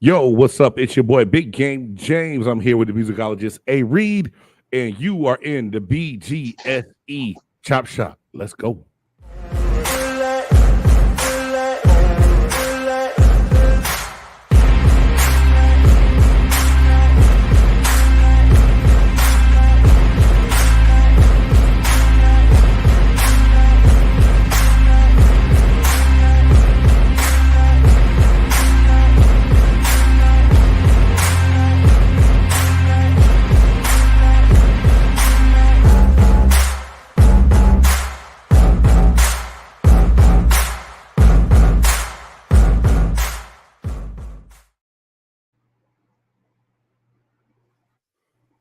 Yo, what's up? It's your boy Big Game James. I'm here with the musicologist A-Reed, and you are in the BGSE Chop Shop. Let's go.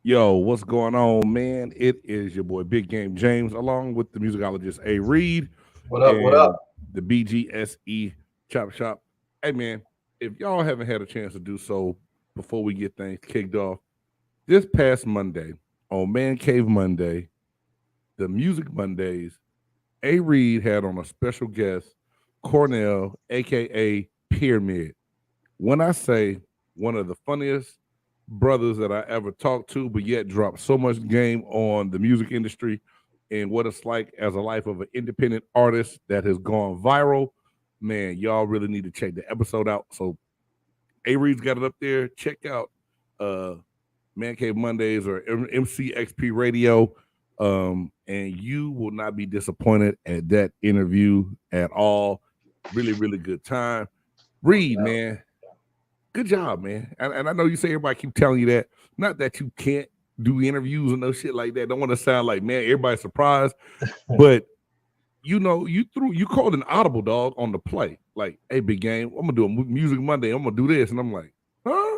Yo, what's going on, man? It is your boy Big Game James, along with the musicologist A-Reed. What up? What up? The BGSE Chop Shop. Hey, man, if y'all haven't had a chance to do so before we get things kicked off, this past Monday, on Man Cave Monday, the Music Mondays, A-Reed had on a special guest, Cornell, a.k.a. Pyramid. When I say one of the funniest brothers that I ever talked to, but yet dropped so much game on the music industry and what it's like as a life of an independent artist that has gone viral, man, y'all really need to check the episode out. So A-Reed's got it up there. Check out Man Cave Mondays or MCXP Radio, and you will not be disappointed at that interview at all. Really, really good time. Reed, man, good job, man. And I know you say everybody keep telling you that. Not that you can't do interviews and no shit like that. Don't want to sound like, man, everybody's surprised. But you know, you called an audible, dog, on the play. Like, hey, Big Game, I'm gonna do a Music Monday. I'm gonna do this, and I'm like, huh?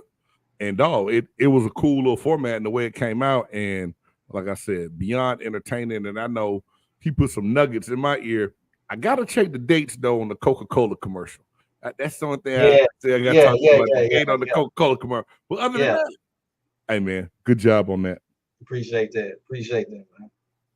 And dog, it was a cool little format and the way it came out. And like I said, beyond entertaining. And I know he put some nuggets in my ear. I gotta check the dates though on the Coca-Cola commercial. That's the only thing I got to talk about the date on the Coca-Cola commercial. But other than that, hey man, good job on that. Appreciate that, man.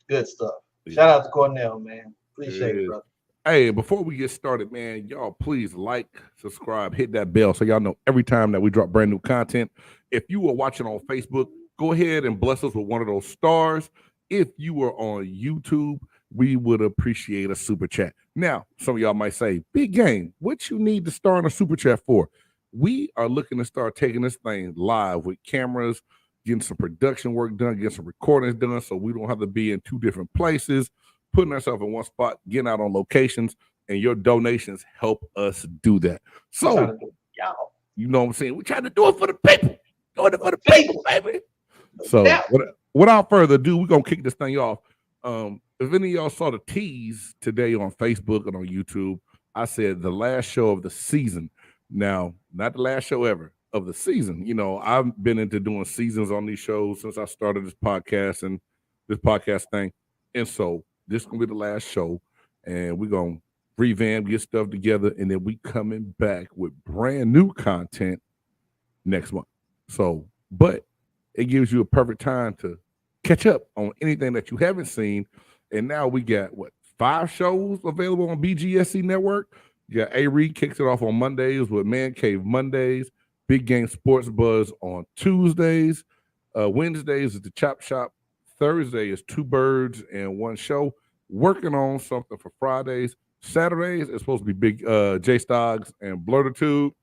Good stuff. Shout out to Cornell, man. Appreciate it, brother. Hey, before we get started, man, y'all please like, subscribe, hit that bell so y'all know every time that we drop brand new content. If you are watching on Facebook, go ahead and bless us with one of those stars. If you are on YouTube, we would appreciate a super chat. Now, some of y'all might say, Big Game, what you need to start a super chat for? We are looking to start taking this thing live with cameras, getting some production work done, getting some recordings done so we don't have to be in two different places, putting ourselves in one spot, getting out on locations, and your donations help us do that. So, you know what I'm saying? We're trying to do it for the people. Doing it for the people, baby. So, without further ado, we're going to kick this thing off. If any of y'all saw the tease today on Facebook and on YouTube, I said the last show of the season. Now, not the last show ever of the season. You know, I've been into doing seasons on these shows since I started this podcast and this podcast thing. And so this is going to be the last show, and we're going to revamp, get stuff together, and then we coming back with brand new content next month. So, but it gives you a perfect time to catch up on anything that you haven't seen. And now we got, 5 shows available on BGSE Network. You got A-Reed kicks it off on Mondays with Man Cave Mondays, Big Game Sports Buzz on Tuesdays. Wednesdays is the Chop Shop. Thursday is 2 birds and 1 show. Working on something for Fridays. Saturdays is supposed to be big J-Stogs and Blurtitude.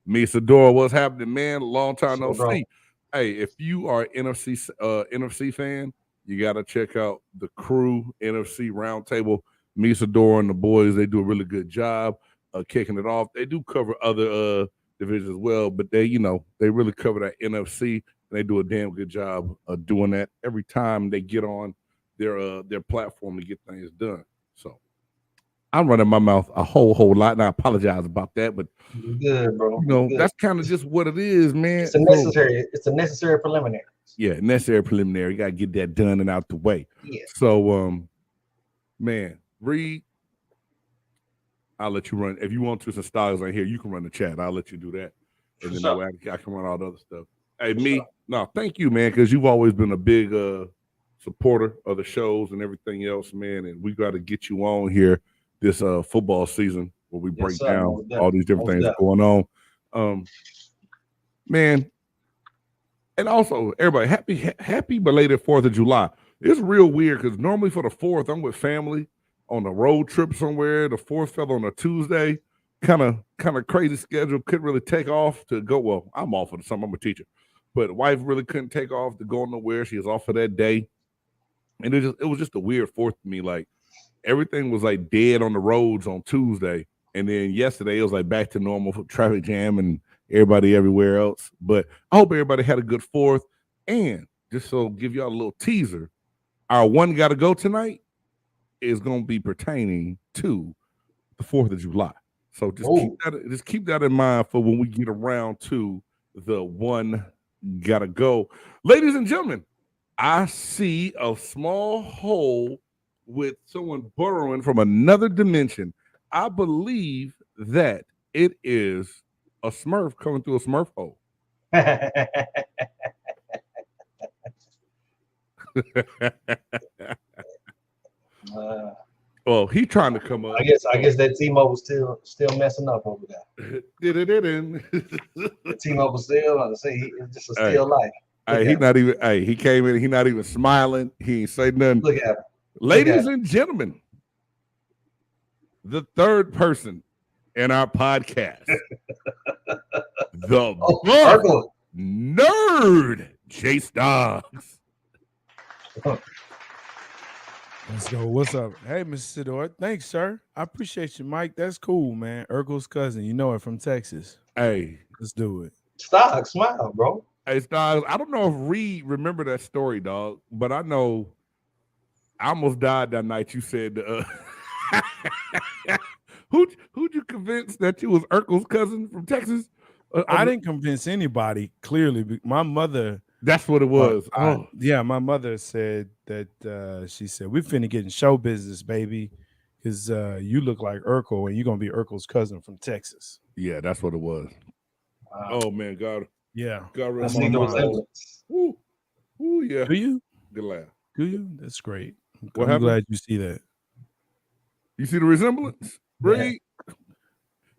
Misadora, what's happening, man? Long time no see. Hey, if you are an NFC fan, you got to check out the Crew NFC Roundtable. Misadora and the boys, they do a really good job kicking it off. They do cover other divisions as well, but they really cover that NFC, and they do a damn good job of doing that every time they get on their platform to get things done. So I'm running my mouth a whole lot, and I apologize about that, but good, bro. That's kind of just what it is, man. It's a necessary preliminary. Yeah, necessary preliminary. You got to get that done and out the way. Yeah. So, man, Reed, I'll let you run. If you want to, some styles right here, you can run the chat. I'll let you do that. And then I can run all the other stuff. Hey, thank you, man, because you've always been a big supporter of the shows and everything else, man. And we got to get you on here this football season where we break down all these different things going on. Man, and also everybody happy belated 4th of July. It's real weird because normally for the 4th, I'm with family on a road trip somewhere. The 4th fell on a Tuesday. Kind of crazy schedule. Couldn't really take off to go. Well, I'm off for the summer. I'm a teacher, but the wife really couldn't take off to go nowhere. She was off for that day, and it was just a weird 4th to me. Like everything was like dead on the roads on Tuesday, and then yesterday it was like back to normal for traffic jam and everybody everywhere else. But I hope everybody had a good 4th. And just so give y'all a little teaser, our one gotta go tonight is gonna be pertaining to the 4th of July. So just keep that in mind for when we get around to the one gotta go. Ladies and gentlemen, I see a small hole with someone burrowing from another dimension. I believe that it is a Smurf coming through a Smurf hole. Well, he trying to come up. I guess that T-Mobile still messing up over there. T-Mobile still, I say, it's just a still life. He came in, he not even smiling. He ain't say nothing. Look at him. Ladies and gentlemen, the third person in our podcast, the nerd, J-Stogs. Let's go. What's up? Hey, Mr. Sidor. Thanks, sir. I appreciate you, Mike. That's cool, man. Urkel's cousin. You know it from Texas. Hey. Let's do it. Stop, smile, bro. Hey, Stogs, I don't know if Reed remember that story, dog, but I know I almost died that night. You said, who'd you convince that you was Urkel's cousin from Texas? I didn't convince anybody, clearly. My mother... That's what it was. Yeah, my mother said that she said, we finna get in show business, baby, because you look like Urkel and you're going to be Urkel's cousin from Texas. Yeah, that's what it was. Wow. Oh, man, God. Yeah. God, I see those elements. Ooh, yeah. Do you? Good laugh. Do you? That's great. I'm glad you see that. You see the resemblance? Reed?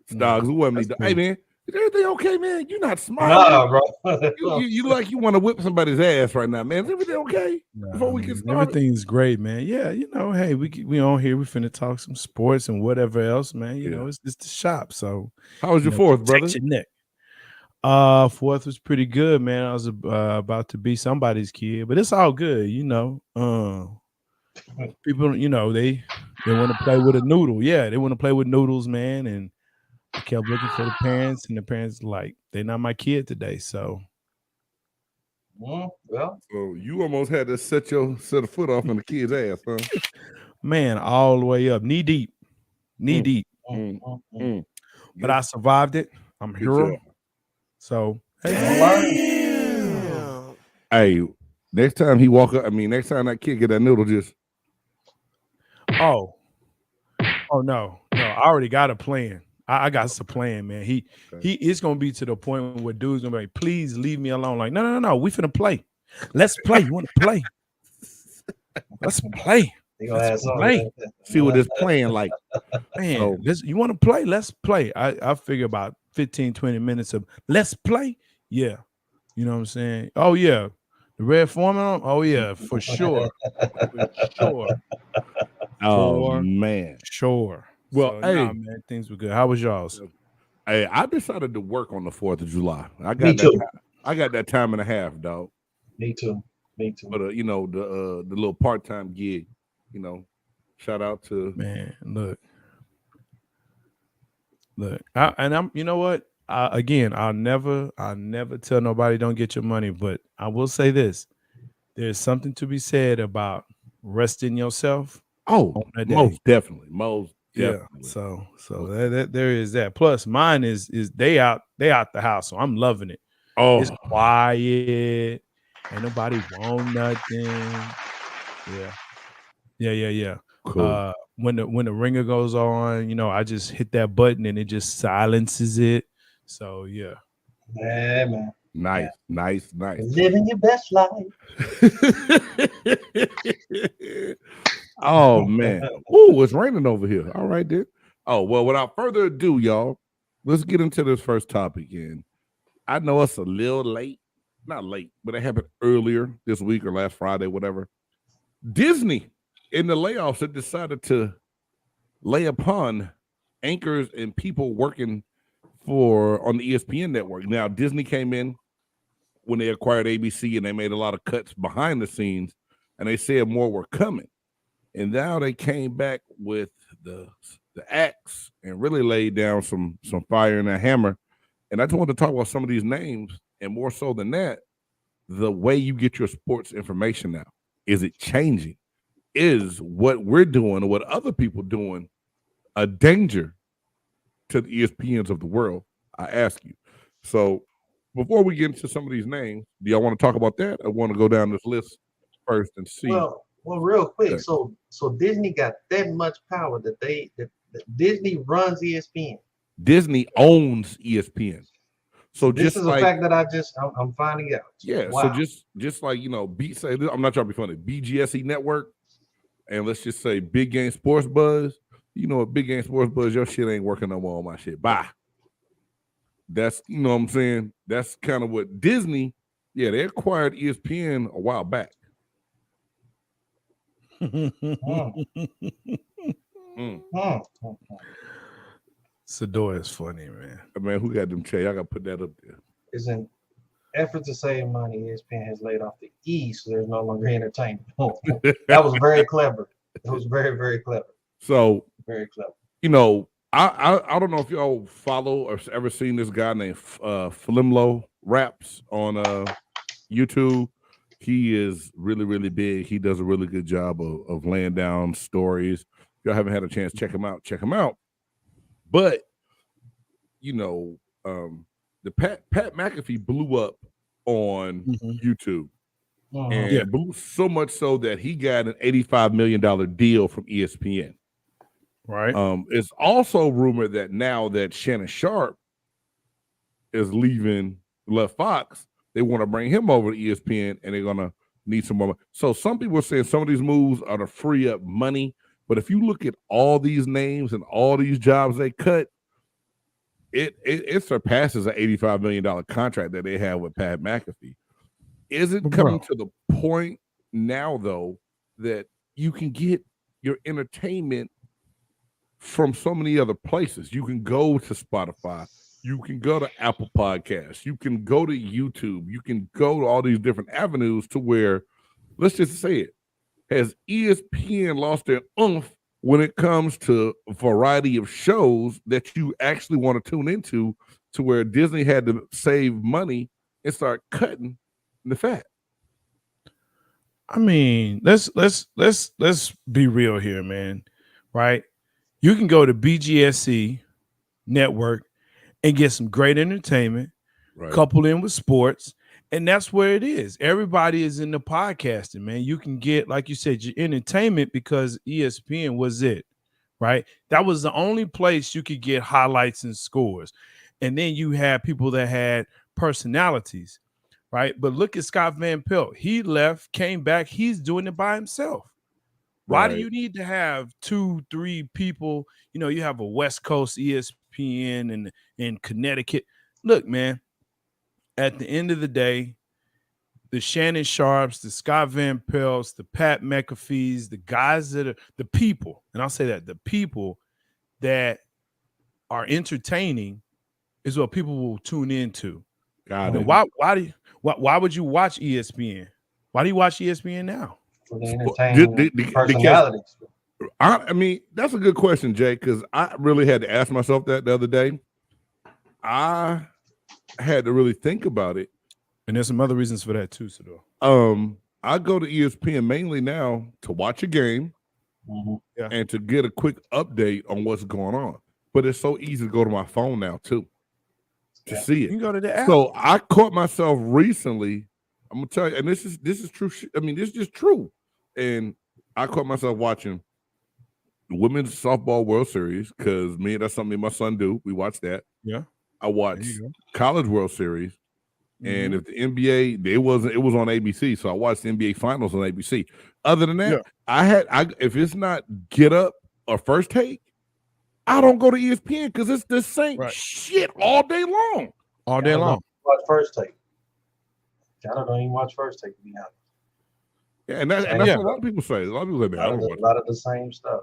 Stogs, who wasn't me? Hey, man. Is everything okay, man? You're not smiling. Nah, bro. you like you want to whip somebody's ass right now, man. Is everything okay? Before we get started? Everything's great, man. Yeah, you know, hey, we on here. We finna talk some sports and whatever else, man. You know, it's the shop. So how was your 4th, brother? Your neck. 4th was pretty good, man. I was about to be somebody's kid, but it's all good, you know. People, you know, they want to play with a noodle. Yeah, they want to play with noodles, man, and I kept looking for the parents, and the parents like, they're not my kid today. So, well, so you almost had to set a foot off in the kid's ass, huh? Man, all the way up, knee deep. But I survived it. I'm a hero. So, hey, next time he walk up, next time that kid get that noodle, just oh no, I already got a plan. I got a plan, man. He is gonna be to the point where dude's gonna be like, please leave me alone. Like, no, we finna play. Let's play. You want to play? Let's play. Let's play. See what this playing like. Man, you want to play? Let's play. I figure about 15, 20 minutes of let's play. Yeah. You know what I'm saying? Oh, yeah. The red foreman? Oh, yeah, for sure. For sure. Oh, man. Sure. Well, so, man, things were good. How was y'all's? Hey, I decided to work on the 4th of July. Me too. I got that time and a half, dog. Me too. But you know, the little part-time gig, you know, shout out to man. Look, I'm. You know what? Again, I'll never tell nobody don't get your money, but I will say this: there's something to be said about resting yourself. Oh, most definitely. Yeah. So that there is that. Plus, mine is they out the house, so I'm loving it. Oh, it's quiet. Ain't nobody want nothing. Yeah. Cool. When the ringer goes on, you know, I just hit that button and it just silences it. So yeah. Man. Nice. Living your best life. Oh man. Ooh, it's raining over here. All right, then. Oh, well, without further ado, y'all, let's get into this first topic. And I know it's a little late, not late, but it happened earlier this week or last Friday, whatever. Disney in the layoffs had decided to lay upon anchors and people working on the ESPN network. Now, Disney came in when they acquired ABC and they made a lot of cuts behind the scenes, and they said more were coming. And now they came back with the axe and really laid down some fire and a hammer. And I just want to talk about some of these names, and more so than that, the way you get your sports information now. Is it changing? Is what we're doing or what other people doing a danger to the ESPNs of the world? I ask you. So before we get into some of these names, do y'all want to talk about that? I want to go down this list first and see. Well, real quick. Okay. So Disney got that much power that that Disney runs ESPN. Disney owns ESPN. So This just is like, a fact that I'm finding out. yeah. Wow. So just like, you know, I'm not trying to be funny. BGSE Network, and let's just say Big Game Sports Buzz. You know what, Big Game Sports Buzz, your shit ain't working no more on my shit. Bye. That's, you know what I'm saying? That's kind of what Disney, yeah, they acquired ESPN a while back. Sador is funny, man. Man, who got them Che? I got to put that up there. Is an effort to save money. ESPN has laid off the E, so there's no longer entertainment. That was very clever. It was very, very clever. So, Very clever. you know, I don't know if y'all follow or ever seen this guy named Flimlo Raps on YouTube. He is really, really big. He does a really good job of laying down stories. If y'all haven't had a chance, check him out. Check him out. But, you know, the Pat McAfee blew up on YouTube. And blew so much so that he got an $85 million deal from ESPN. Right. It's also rumored that now that Shannon Sharp is left Fox, they want to bring him over to ESPN, and they're gonna need some more. So some people are saying some of these moves are to free up money, but if you look at all these names and all these jobs they cut, it surpasses an $85 million contract that they have with Pat McAfee. Is it coming to the point now, though, that you can get your entertainment from so many other places? You can go to Spotify, you can go to Apple Podcasts, you can go to YouTube, you can go to all these different avenues to where, let's just say it, has ESPN lost their oomph when it comes to a variety of shows that you actually want to tune into, to where Disney had to save money and start cutting the fat? I mean, let's be real here, man. Right? You can go to BGSE Network and get some great entertainment, coupled in with sports, and that's where it is. Everybody is in the podcasting, man. You can get, like you said, your entertainment because ESPN was it, right? That was the only place you could get highlights and scores. And then you had people that had personalities, right? But look at Scott Van Pelt. He left, came back. He's doing it by himself. Why do you need to have 2-3 people? You know, you have a West Coast ESPN and in Connecticut. Look, man, at the end of the day, the Shannon Sharps, the Scott Van Pelts, the Pat McAfees, the guys that are the people, and I'll say that the people that are entertaining is what people will tune into. Got it. Why would you watch ESPN? Why do you watch ESPN now? For the entertaining personalities. I mean, that's a good question, Jay, because I really had to ask myself that the other day. I had to really think about it. And there's some other reasons for that too, Sador. I go to ESPN mainly now to watch a game and to get a quick update on what's going on. But it's so easy to go to my phone now too to see it. You can go to the app. So I caught myself recently. I'm gonna tell you, and this is true. I mean, this is just true. And I caught myself watching the Women's Softball World Series because that's something me and my son do. We watch that. Yeah. I watched College World Series, and if the NBA, it was on ABC, so I watched the NBA Finals on ABC. Other than that, if it's not Get Up or First Take, I don't go to ESPN because it's the same Right. shit all day long. all day Y'all long. don't watch First Take. Y'all don't even watch First Take, to be honest. Yeah, and that's Yeah. what a lot of people say. A lot of people say that. I don't watch A lot of the same stuff.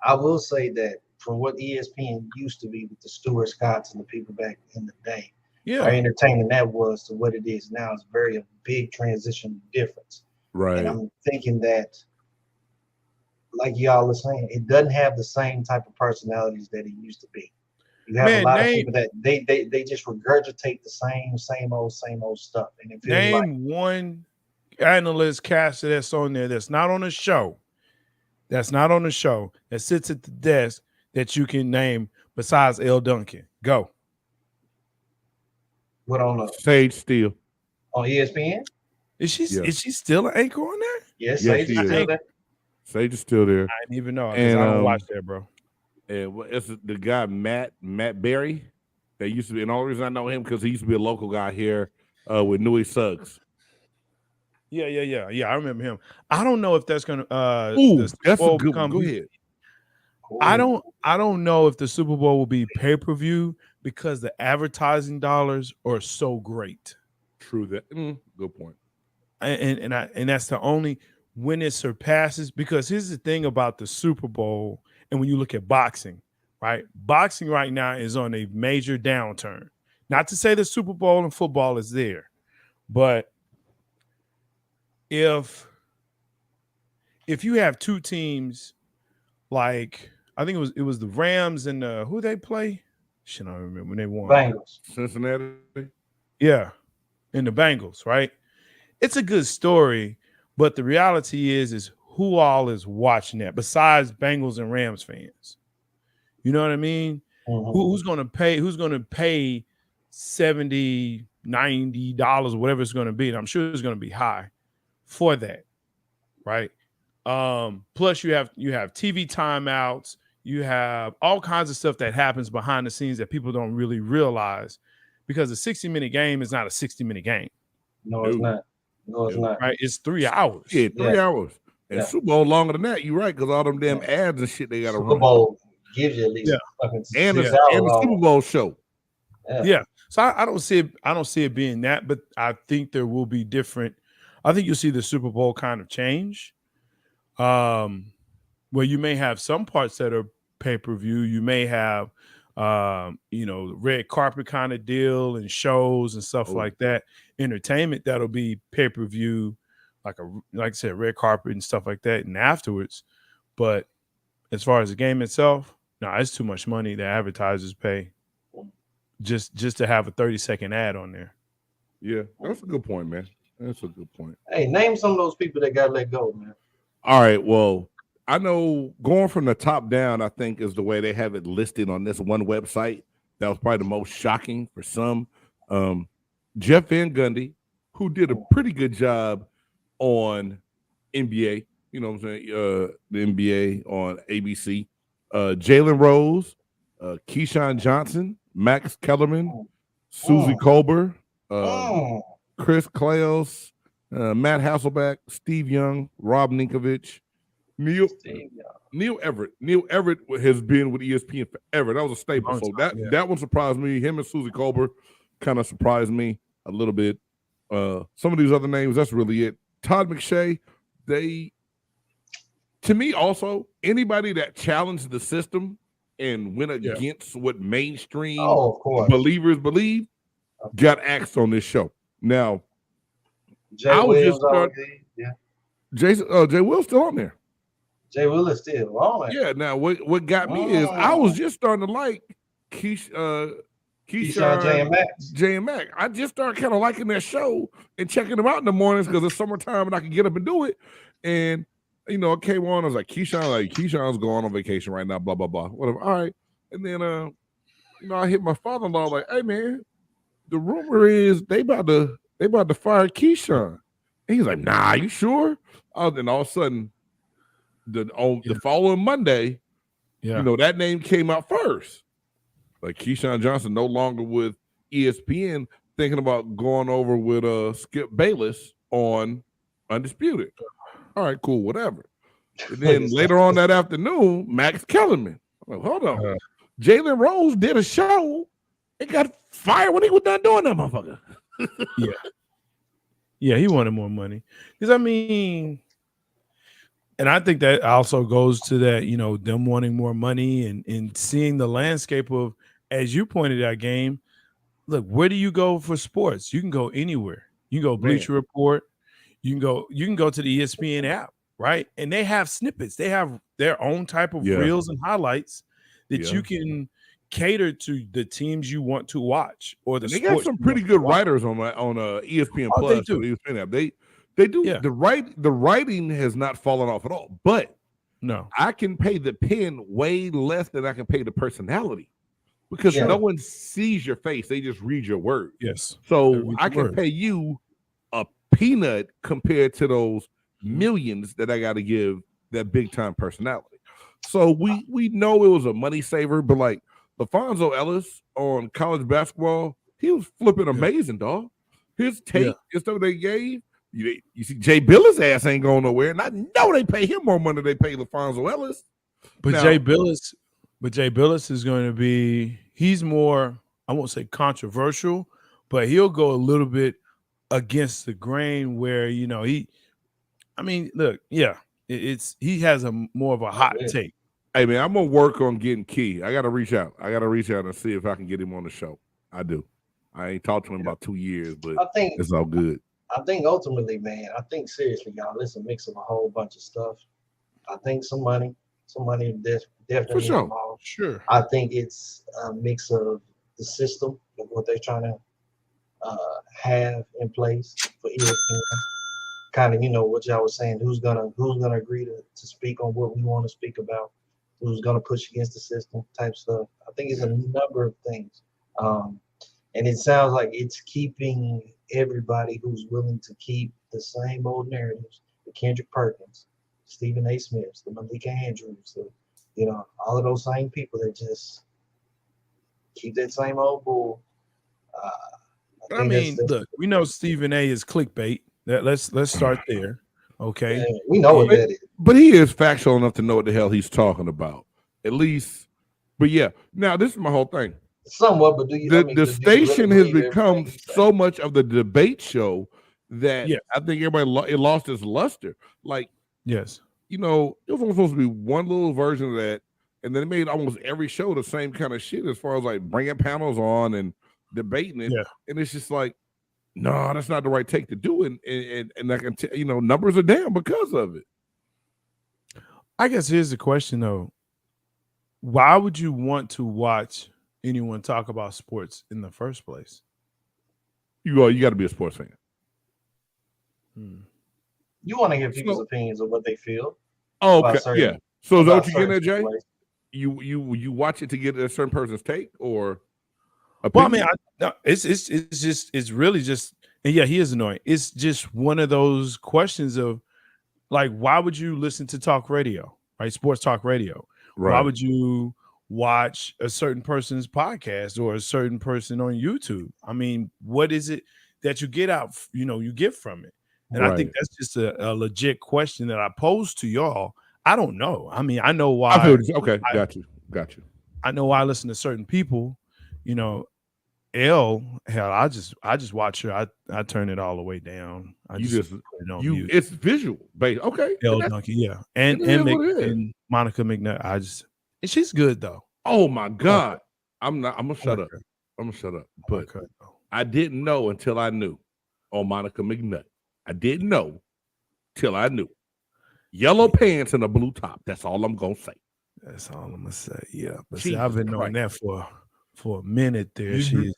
I will say that from what ESPN used to be with the Stuart Scotts and the people back in the day, how Yeah. entertaining that was to what it is now is a big transition difference. right. And I'm thinking that, like y'all are saying, it doesn't have the same type of personalities that it used to be. You have Man, a lot of people that they just regurgitate the same old stuff, and it feels like Name one analyst caster that's on there that's not on the show. That's not on the show. That sits at the desk that you can name besides L. Duncan. Go. what Sage Steele. on ESPN. Is she Yeah. is she still an anchor on there? Yes, Yes, Sage she is is. still there. Sage is still there. I didn't even know because And, I don't watch that, bro. And it's the guy Matt Berry. That used to be, and the only reason I know him because he used to be a local guy here with Nui Suggs. Yeah. I remember him. I don't know if that's gonna Ooh, the Super that's a Bowl good one. become- Go ahead. I don't know if the Super Bowl will be pay-per-view because the advertising dollars are so great. True that. Good point. And that's the only when it surpasses, because here's the thing about the Super Bowl and when you look at boxing, right? Boxing right now is on a major downturn. Not to say the Super Bowl and football is there, but if you have two teams, like I think it was the Rams and who they play? Shit, I don't remember when they won. Bengals. Cincinnati. Yeah, and the Bengals, right? It's a good story, but the reality is who all is watching that besides Bengals and Rams fans? You know what I mean? Mhm. Who's going to pay? Who's going to pay $70, $90, whatever it's going to be? And I'm sure it's going to be high for that, right? Plus you have TV timeouts, you have all kinds of stuff that happens behind the scenes that people don't really realize, because a 60-minute game is not a 60-minute game. No, it's Dude. not. No, it's not. Right? It's 3 hours. Yeah, 3 hours. And Yeah. Super Bowl longer than that. You're right, because all them damn ads and shit they got to Super run. Bowl gives you at least fucking And the 6 hours. and the Super Bowl show. Yeah. So I don't see it being that, but I think there will be different. I think you'll see the Super Bowl kind of change. Where you may have some parts that are pay-per-view. You may have red carpet kind of deal and shows and stuff like that. Entertainment that'll be pay-per-view, like I said, red carpet and stuff like that, and afterwards. But as far as the game itself, no, it's too much money that advertisers pay just to have a 30-second ad on there. Yeah, that's a good point, man. That's a good point. Hey, name some of those people that got let go, man. All right, well, I know going from the top down, I think is the way they have it listed on this one website. That was probably the most shocking for some. Jeff Van Gundy, who did a pretty good job on NBA, you know what I'm saying? The NBA on ABC. Jalen Rose, Keyshawn Johnson, Max Kellerman, Susie Colbert, Chris Kleos, Matt Hasselbeck, Steve Young, Rob Ninkovich, Neil Everett. Neil Everett has been with ESPN forever. That was a staple. So that one surprised me. Him and Susie Colbert kind of surprised me a little bit. Some of these other names, that's really it. Todd McShay, to me also, anybody that challenged the system and went against what mainstream believers believe got axed on this show. Now, Jay Will's still on there. Jay Will is still on there. Yeah. Now, what got me is I was just starting to like Keyshawn, J and Mac. I just started kind of liking that show and checking them out in the mornings because it's summertime and I can get up and do it. And it came on. I was like, Keyshawn's going on vacation right now. Blah blah blah. Whatever. All right. And then I hit my father-in-law like, hey man, the rumor is they about to fire Keyshawn. And he's like, nah, you sure? Then all of a sudden, the following Monday, that name came out first. Like Keyshawn Johnson no longer with ESPN, thinking about going over with Skip Bayless on Undisputed. All right, cool, whatever. And then later on that afternoon, Max Kellerman. Like, hold on. Jalen Rose did a show and got fired when he was done doing that, motherfucker. Yeah, he wanted more money. Because I mean, and I think that also goes to that, them wanting more money and seeing the landscape of, as you pointed out, game. Look, where do you go for sports? You can go anywhere. You can go Bleacher Report. You can go to the ESPN app, right? And they have snippets. They have their own type of reels and highlights that you can cater to the teams you want to watch or the They sports. got some pretty good writers on ESPN Plus. They do. The ESPN app. They do. Yeah. The writing has not fallen off at all. But No, I can pay the pen way less than I can pay the personality because no one sees your face. They just read your words. yes. So I can pay you a peanut compared to those millions that I got to give that big time personality. So we know it was a money saver, but like LaFonso Ellis on college basketball, he was flipping amazing, dog. His take and stuff they gave. You see, Jay Billis' ass ain't going nowhere, and I know they pay him more money than they pay LaFonso Ellis. But Jay Billis is going to be. He's more. I won't say controversial, but he'll go a little bit against the grain. Where he. I mean, look, he has a more of a hot take. Hey man, I'm gonna work on getting Key. I gotta reach out. And see if I can get him on the show. I do. I ain't talked to him about 2 years, but I think it's all good. I think ultimately, man, seriously, y'all, it's a mix of a whole bunch of stuff. I think some money definitely for sure. involved. Sure. I think it's a mix of the system of what they're trying to have in place for ESPN. Kind of, what y'all was saying, who's gonna agree to speak on what we want to speak about, who's gonna push against the system type stuff. I think it's a number of things. And it sounds like it's keeping everybody who's willing to keep the same old narratives, the Kendrick Perkins, Stephen A. Smiths, the Malika Andrews, all of those same people that just keep that same old bull. I mean, look, we know Stephen A. is clickbait. Let's start there. Okay. Yeah, we know what that is. But he is factual enough to know what the hell he's talking about. At least, but yeah. Now, this is my whole thing. Somewhat, but the station has become so much of the debate show that I think everybody it lost its luster. Like, yes, it was only supposed to be one little version of that, and then they made almost every show the same kind of shit as far as like bringing panels on and debating it. Yeah. And it's just like, no, that's not the right take to do it. And I can numbers are down because of it. I guess here's the question though: why would you want to watch anyone talk about sports in the first place? You got to be a sports fan. You want to hear people's opinions of what they feel. Oh, okay, yeah. So is that what you're getting at, Jay? You watch it to get a certain person's take, or? Well, I mean, it's really just, and yeah, he is annoying. It's just one of those questions of, like, why would you listen to talk radio, right? Sports talk radio. Right. Why would you watch a certain person's podcast or a certain person on YouTube? I mean, what is it that you get out, you get from it? And I think that's just a legit question that I pose to y'all. I don't know. I mean, I know why. Got you. I know why I listen to certain people, hell, I just watch her. I turn it all the way down. It's visual based. Okay. L Donkey, yeah. And Monica McNutt. And she's good though. Oh my God. I'm gonna shut up. But I didn't know until I knew on Monica McNutt. I didn't know till I knew. Yellow pants and a blue top. That's all I'm gonna say. That's all I'm gonna say. Yeah. But see, I've been knowing that for a minute there. Mm-hmm. She's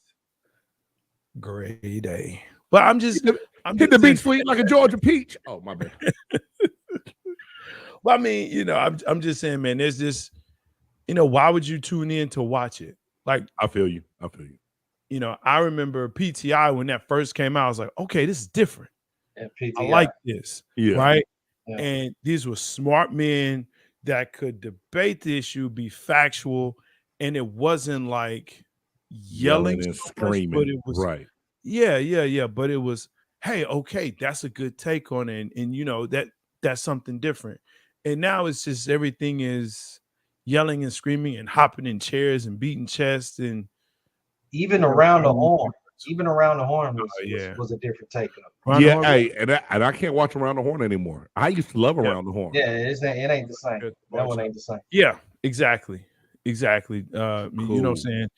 grade A. But I'm hit the big sweet like a Georgia peach. Oh my bad. Well, I mean, I'm just saying, man, there's this, why would you tune in to watch it? Like, I feel you. I remember PTI when that first came out. I was like, okay, this is different. I like this. Yeah. Right. Yeah. And these were smart men that could debate the issue, be factual, and it wasn't like yelling and screaming. But it was yeah. But it was, hey, okay, that's a good take on it, and that's something different. And now it's just everything is, yelling and screaming and hopping in chairs and beating chests and even around the horn. Even around the horn was a different take of it. Yeah, hey, and I can't watch Around the Horn anymore. I used to love Around the Horn. Yeah, it ain't the same. That one ain't the same. Yeah, exactly. You know what I'm saying?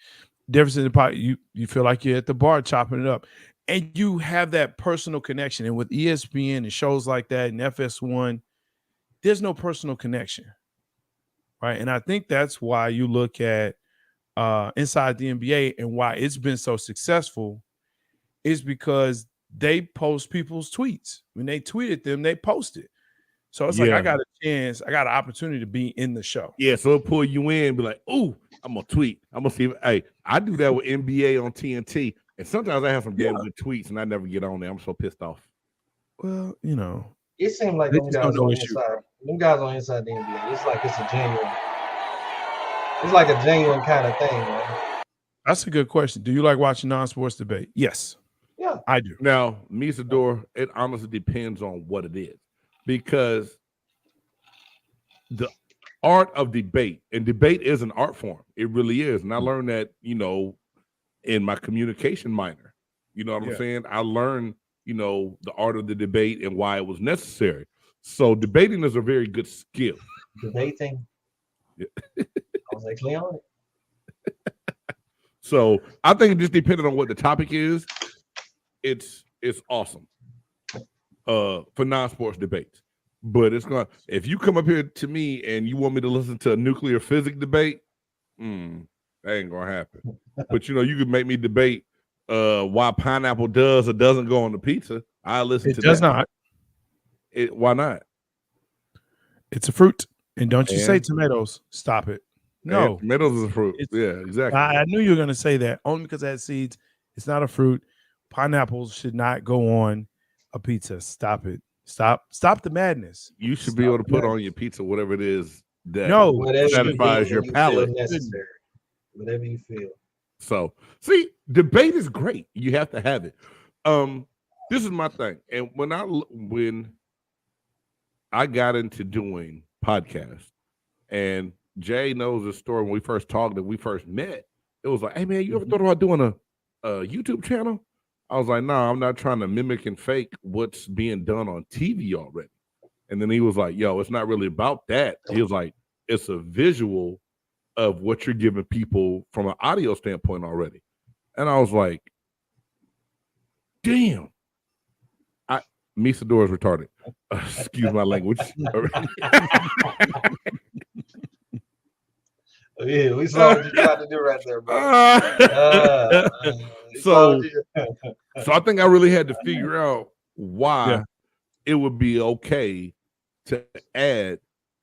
Difference in the pot, you feel like you're at the bar chopping it up. And you have that personal connection. And with ESPN and shows like that and FS1, there's no personal connection. Right. And I think that's why you look at Inside the NBA and why it's been so successful is because they post people's tweets. When they tweeted them, they post it. So it's like I got a chance, I got an opportunity to be in the show. Yeah, so it'll pull you in and be like, ooh, I'm gonna tweet. I'm gonna see hey, I do that with NBA on TNT. And sometimes I have some damn good tweets and I never get on there. I'm so pissed off. Well, you know. It seems like them guys on Inside the NBA. It's like it's a genuine. It's like a genuine kind of thing, man. That's a good question. Do you like watching non-sports debate? Yes. Yeah, I do. Now, Musicologist, it honestly depends on what it is. Because the art of debate, and debate is an art form. It really is. And I learned that, in my communication minor. You know what I'm saying? I learned, the art of the debate and why it was necessary. So debating is a very good skill. Debating. Yeah. I was actually on it. So I think it just depending on what the topic is, it's awesome for non-sports debates. But it's gonna, if you come up here to me and you want me to listen to a nuclear physics debate, that ain't gonna happen. But you could make me debate why pineapple does or doesn't go on the pizza. I listen to that. It does not. Why not? It's a fruit. And don't you say tomatoes. Stop it. No. Tomatoes is a fruit. Yeah, exactly. I knew you were gonna say that only because it has seeds. It's not a fruit. Pineapples should not go on a pizza. Stop it. Stop the madness. You should be able to put on your pizza whatever it is that satisfies your palate. Necessary. Whatever you feel. So, see, debate is great. You have to have it. This is my thing. And when I got into doing podcasts, and Jay knows the story when we first talked and we first met, it was like, hey, man, you ever thought about doing a YouTube channel? I was like, no, I'm not trying to mimic and fake what's being done on TV already. And then he was like, yo, it's not really about that. He was like, it's a visual of what you're giving people from an audio standpoint already. And I was like, damn. Misador is retarded. Excuse my language. Yeah, we saw what you tried to do right there, bro. So I think I really had to figure out why it would be okay to add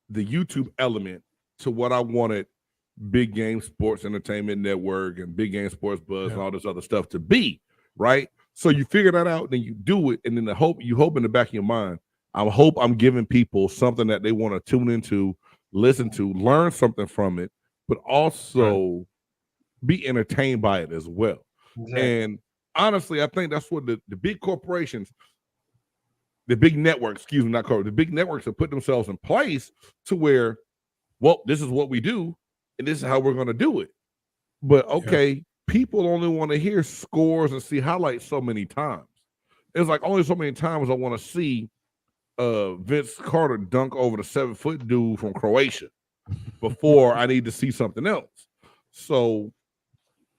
the YouTube element to what I wanted Big Game Sports Entertainment Network and Big Game Sports Buzz and all this other stuff to be, right? So you figure that out, then you do it, and then you hope in the back of your mind, I hope I'm giving people something that they want to tune into, listen to, learn something from it, but also be entertained by it as well. Exactly. And honestly, I think that's what the big corporations, the big networks, the big networks have put themselves in place to where, well, this is what we do, and this is how we're going to do it. But okay, people only want to hear scores and see highlights so many times. It's like only so many times I want to see Vince Carter dunk over the 7-foot dude from Croatia before I need to see something else. So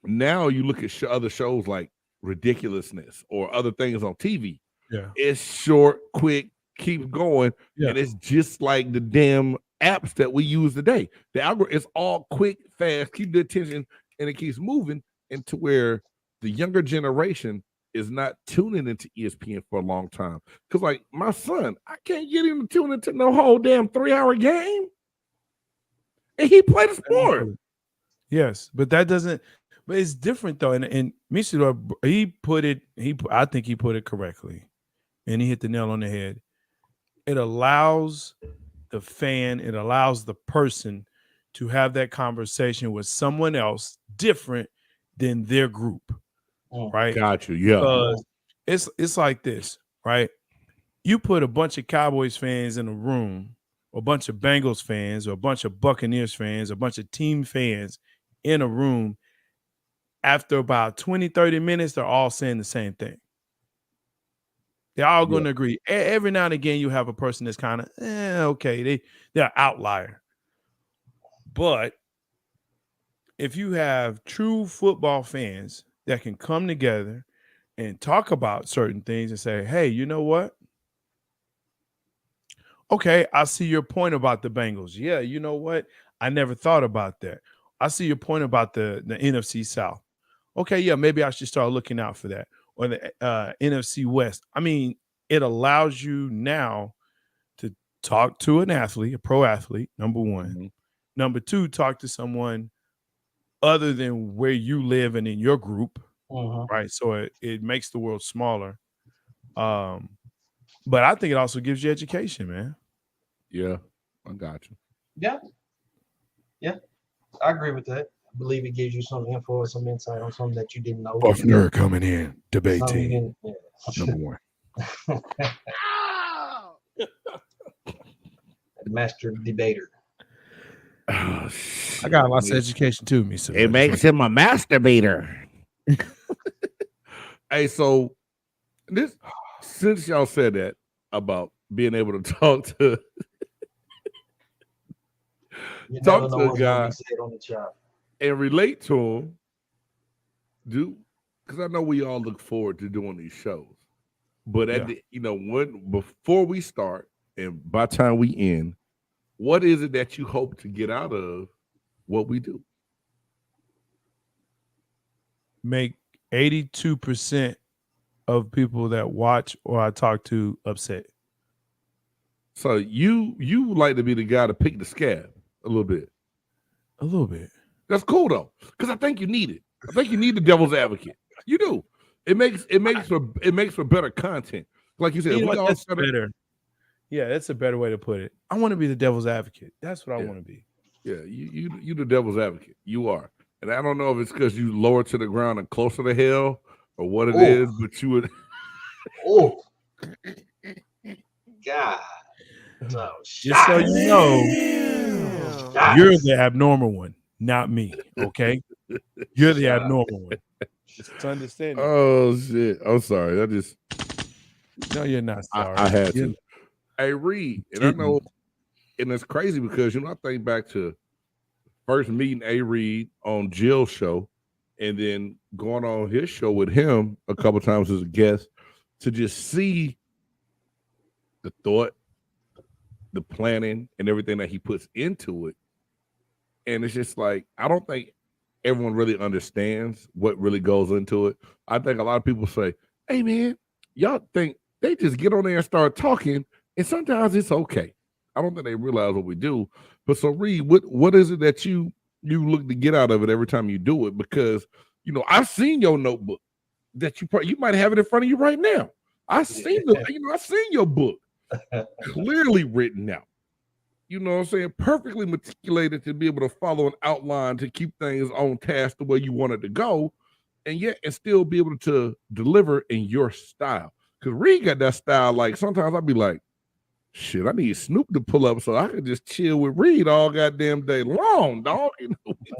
now you look at other shows like Ridiculousness or other things on TV. Yeah, it's short, quick, keep going, and it's just like the damn apps that we use today. The algorithm is all quick, fast, keep the attention, and it keeps moving into where the younger generation is not tuning into ESPN for a long time. Because, like, my son, I can't get him to tune into no whole damn 3-hour game. And he played a sport. Yes, but that doesn't. But it's different though. And Michel, I think he put it correctly, and he hit the nail on the head. It allows the fan, it allows the person to have that conversation with someone else different than their group. Right? Got you. Yeah. It's like this, right? You put a bunch of Cowboys fans in a room or a bunch of Bengals fans, or a bunch of Buccaneers fans, a bunch of team fans in a room, after about 20, 30 minutes, they're all saying the same thing. They're all going to agree. Every now and again, you have a person that's kind of, okay, they're an outlier. But if you have true football fans that can come together and talk about certain things and say, hey, you know what? Okay, I see your point about the Bengals. Yeah, you know what? I never thought about that. I see your point about the NFC South. Okay, yeah, maybe I should start looking out for that. Or the NFC West. I mean, it allows you now to talk to an athlete, a pro athlete, number one. Mm-hmm. Number two, talk to someone other than where you live and in your group, right? So it makes the world smaller. But I think it also gives you education, man. Yeah, I got you. Yeah, I agree with that. I believe it gives you some info or some insight on something that you didn't know. Buffner coming in, debate team, number one. Master debater. Oh, I got lots of education too, me. So it makes him a masturbator. Hey, so this, since y'all said that about being able to talk to talk to a guy on the chop and relate to him, because I know we all look forward to doing these shows, but at the, before we start and by the time we end, what is it that you hope to get out of what we do? Make 82% of people that watch or I talk to upset. So you like to be the guy to pick the scab a little bit. A little bit. That's cool though, because I think you need it. I think you need the devil's advocate. You do. It makes for better content. Like you said, we all that's better. Yeah, that's a better way to put it. I want to be the devil's advocate. That's what I want to be. Yeah, you the devil's advocate. You are. And I don't know if it's because you lower to the ground and closer to hell or what it is, but you would. Oh, God. Oh, just so you know, you're the abnormal one, not me. Okay, you're the abnormal one. Just understand. Oh shit! I'm sorry. No, you're not sorry. I had to. Hey, Reed, and I know, and it's crazy because I think back to first meeting A-Reed on Jill's show, and then going on his show with him a couple times as a guest, to just see the thought, the planning, and everything that he puts into it. And it's just like, I don't think everyone really understands what really goes into it. I think a lot of people say, hey man, y'all think they just get on there and start talking, and sometimes it's okay. I don't think they realize what we do. But so Reed, what is it that you look to get out of it every time you do it? Because I've seen your notebook that you might have it in front of you right now. I seen I seen your book clearly written out. You know what I'm saying? Perfectly meticulated to be able to follow an outline to keep things on task the way you want it to go, and still be able to deliver in your style. Because Reed got that style. Like sometimes I'd be like, shit, I need Snoop to pull up so I could just chill with Reed all goddamn day long, dog.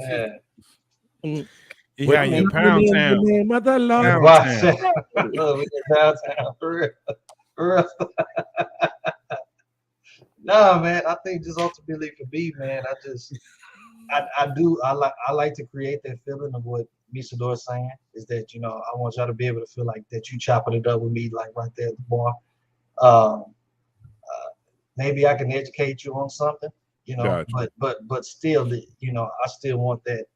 Yeah, your pound town. No, man. I think just ultimately for me, man, I like to create that feeling of what Musicologist is saying is that I want y'all to be able to feel like that you chopping it up with me, like right there at the bar. Maybe I can educate you on something, Gotcha. but still, I still want that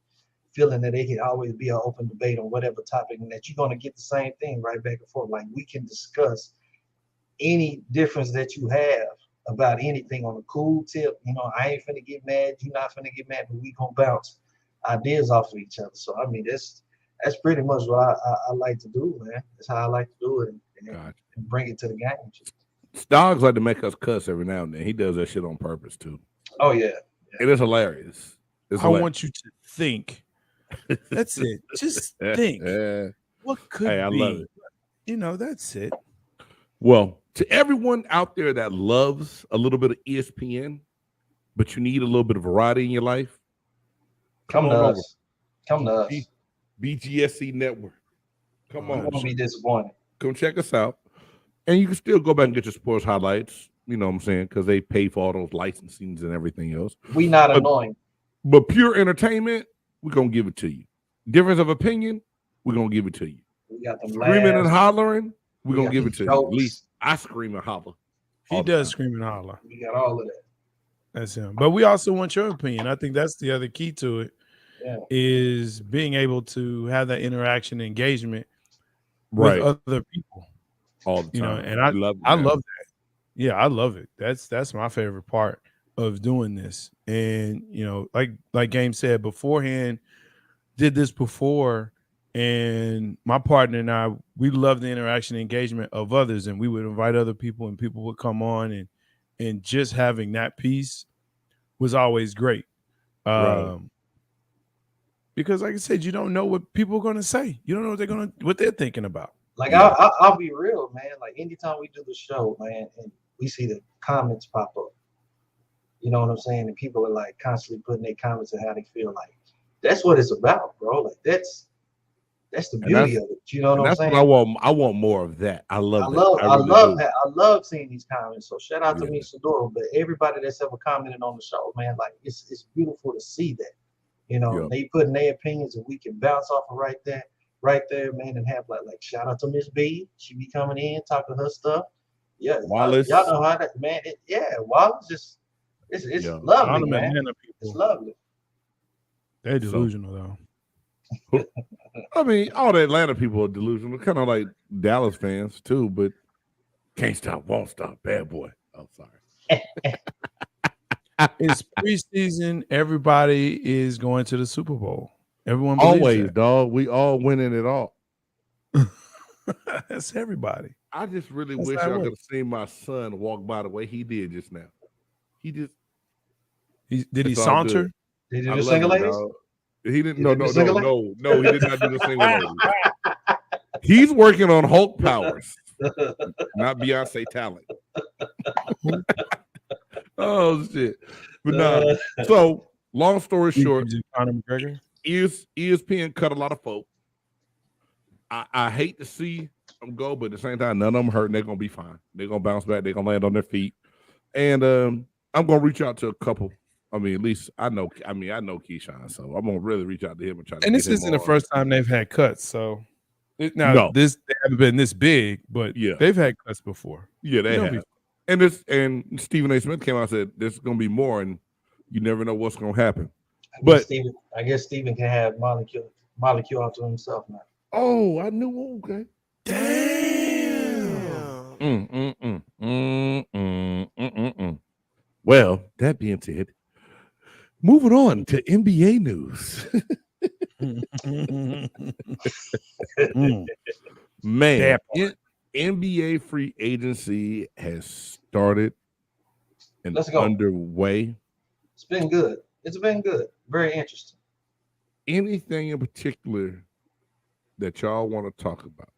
feeling that it can always be an open debate on whatever topic, and that you're going to get the same thing right back and forth. Like we can discuss any difference that you have about anything on a cool tip. I ain't finna get mad, you're not finna get mad, but we gonna bounce ideas off of each other. So I mean, that's pretty much what I like to do, man. That's how I like to do it, and bring it to the game. Stogs like to make us cuss every now and then. He does that shit on purpose too. Oh yeah. It is hilarious. I want you to think. That's it. Just think. What could be? I love it. That's it. Well, to everyone out there that loves a little bit of ESPN, but you need a little bit of variety in your life, Come to on over. us. Come to us. BGSE Network. Come You on. won't be disappointed. Come check us out. And you can still go back and get your sports highlights, you know what I'm saying? Because they pay for all those licensings and everything else. We not annoying. But pure entertainment, we're going to give it to you. Difference of opinion, we're going to give it to you. We got them Screaming and laughs. hollering, we're We going to got give the it to you. At jokes. least I scream and holler. He all the does time. scream and holler. We got all of that. That's him. But we also want your opinion. I think that's the other key to it. Yeah. Is being able to have that interaction and engagement Right. with other people. All the time. You know, and I love that. Yeah, I love it. That's my favorite part of doing this. And you know, like Game said beforehand, did this before, and my partner and I, we love the interaction and engagement of others, and we would invite other people, and people would come on, and just having that piece was always great. Right. Because, like I said, you don't know what people are going to say. You don't know what they're thinking about. Like Yeah. I'll be real, man. Like anytime we do the show, man, and we see the comments pop up, you know what I'm saying? And people are like constantly putting their comments and how they feel. Like that's what it's about, bro. Like that's the beauty of it. You know what I'm That's saying? what I want. I want more of that. I love I that. love really do. that. I love seeing these comments. So shout out to Yeah. Musicologist, but everybody that's ever commented on the show, man, like it's beautiful to see that. You know, Yeah. they putting their opinions and we can bounce off of right there, man, and have like shout out to Miss B. She be coming in, talking her stuff. Yeah, Wallace. y'all know how that man. Wallace just it's Yeah. All lovely, them man. Atlanta It's people, lovely. they're delusional though. I mean, all the Atlanta people are delusional, kind of like Dallas fans too, but can't stop, won't stop, bad boy. Oh, sorry. It's preseason. Everybody is going to the Super Bowl. Everyone believes Always, dog. We all winning it all. that. That's everybody. I just really That's wish how it I could have works. seen my son walk by the way he did just now. He just Did he It's all saunter? good. Did you I do love single it, ladies? dog. He didn't. He No, did the no, single no, no. He did not do the single lady. He's working on Hulk powers, not Beyonce talent. Oh shit! But no. So long story short, Conor McGregor. ESPN cut a lot of folk. I hate to see them go, but at the same time, none of them hurt. And they're gonna be fine. They're gonna bounce back. They're gonna land on their feet. And I'm gonna reach out to a couple. I mean, at least I know. I know Keyshawn, so I'm gonna really reach out to him and try to. And get this him isn't the on. first time they've had cuts. So now No. they haven't been this big, but Yeah. they've had cuts before. Yeah, they It'll be have. And Stephen A. Smith came out and said there's gonna be more, and you never know what's gonna happen. But I guess Steven can have molecule out to himself now. oh, I knew. Okay. Damn. Well, that being said, moving on to NBA news. Man, NBA free agency has started and Let's go. underway. It's been good. It's been good. Very interesting. Anything in particular that y'all want to talk about?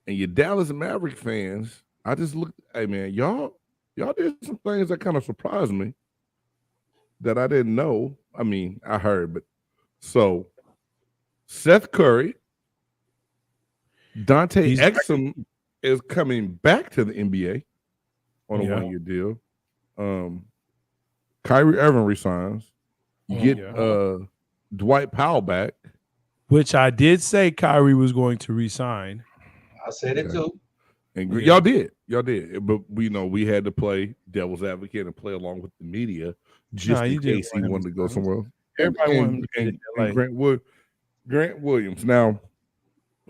And your Dallas Maverick fans, I just looked, hey man, y'all did some things that kind of surprised me that I didn't know. I mean, I heard, but so Seth Curry, Dante Exum is coming back to the NBA on a 1-year deal. Kyrie Irving resigns. Get Dwight Powell back. Which I did say Kyrie was going to resign. I said it too. And y'all did. But we had to play devil's advocate and play along with the media just in case he wanted to go somewhere else. Everybody wanted and Grant Williams. Now,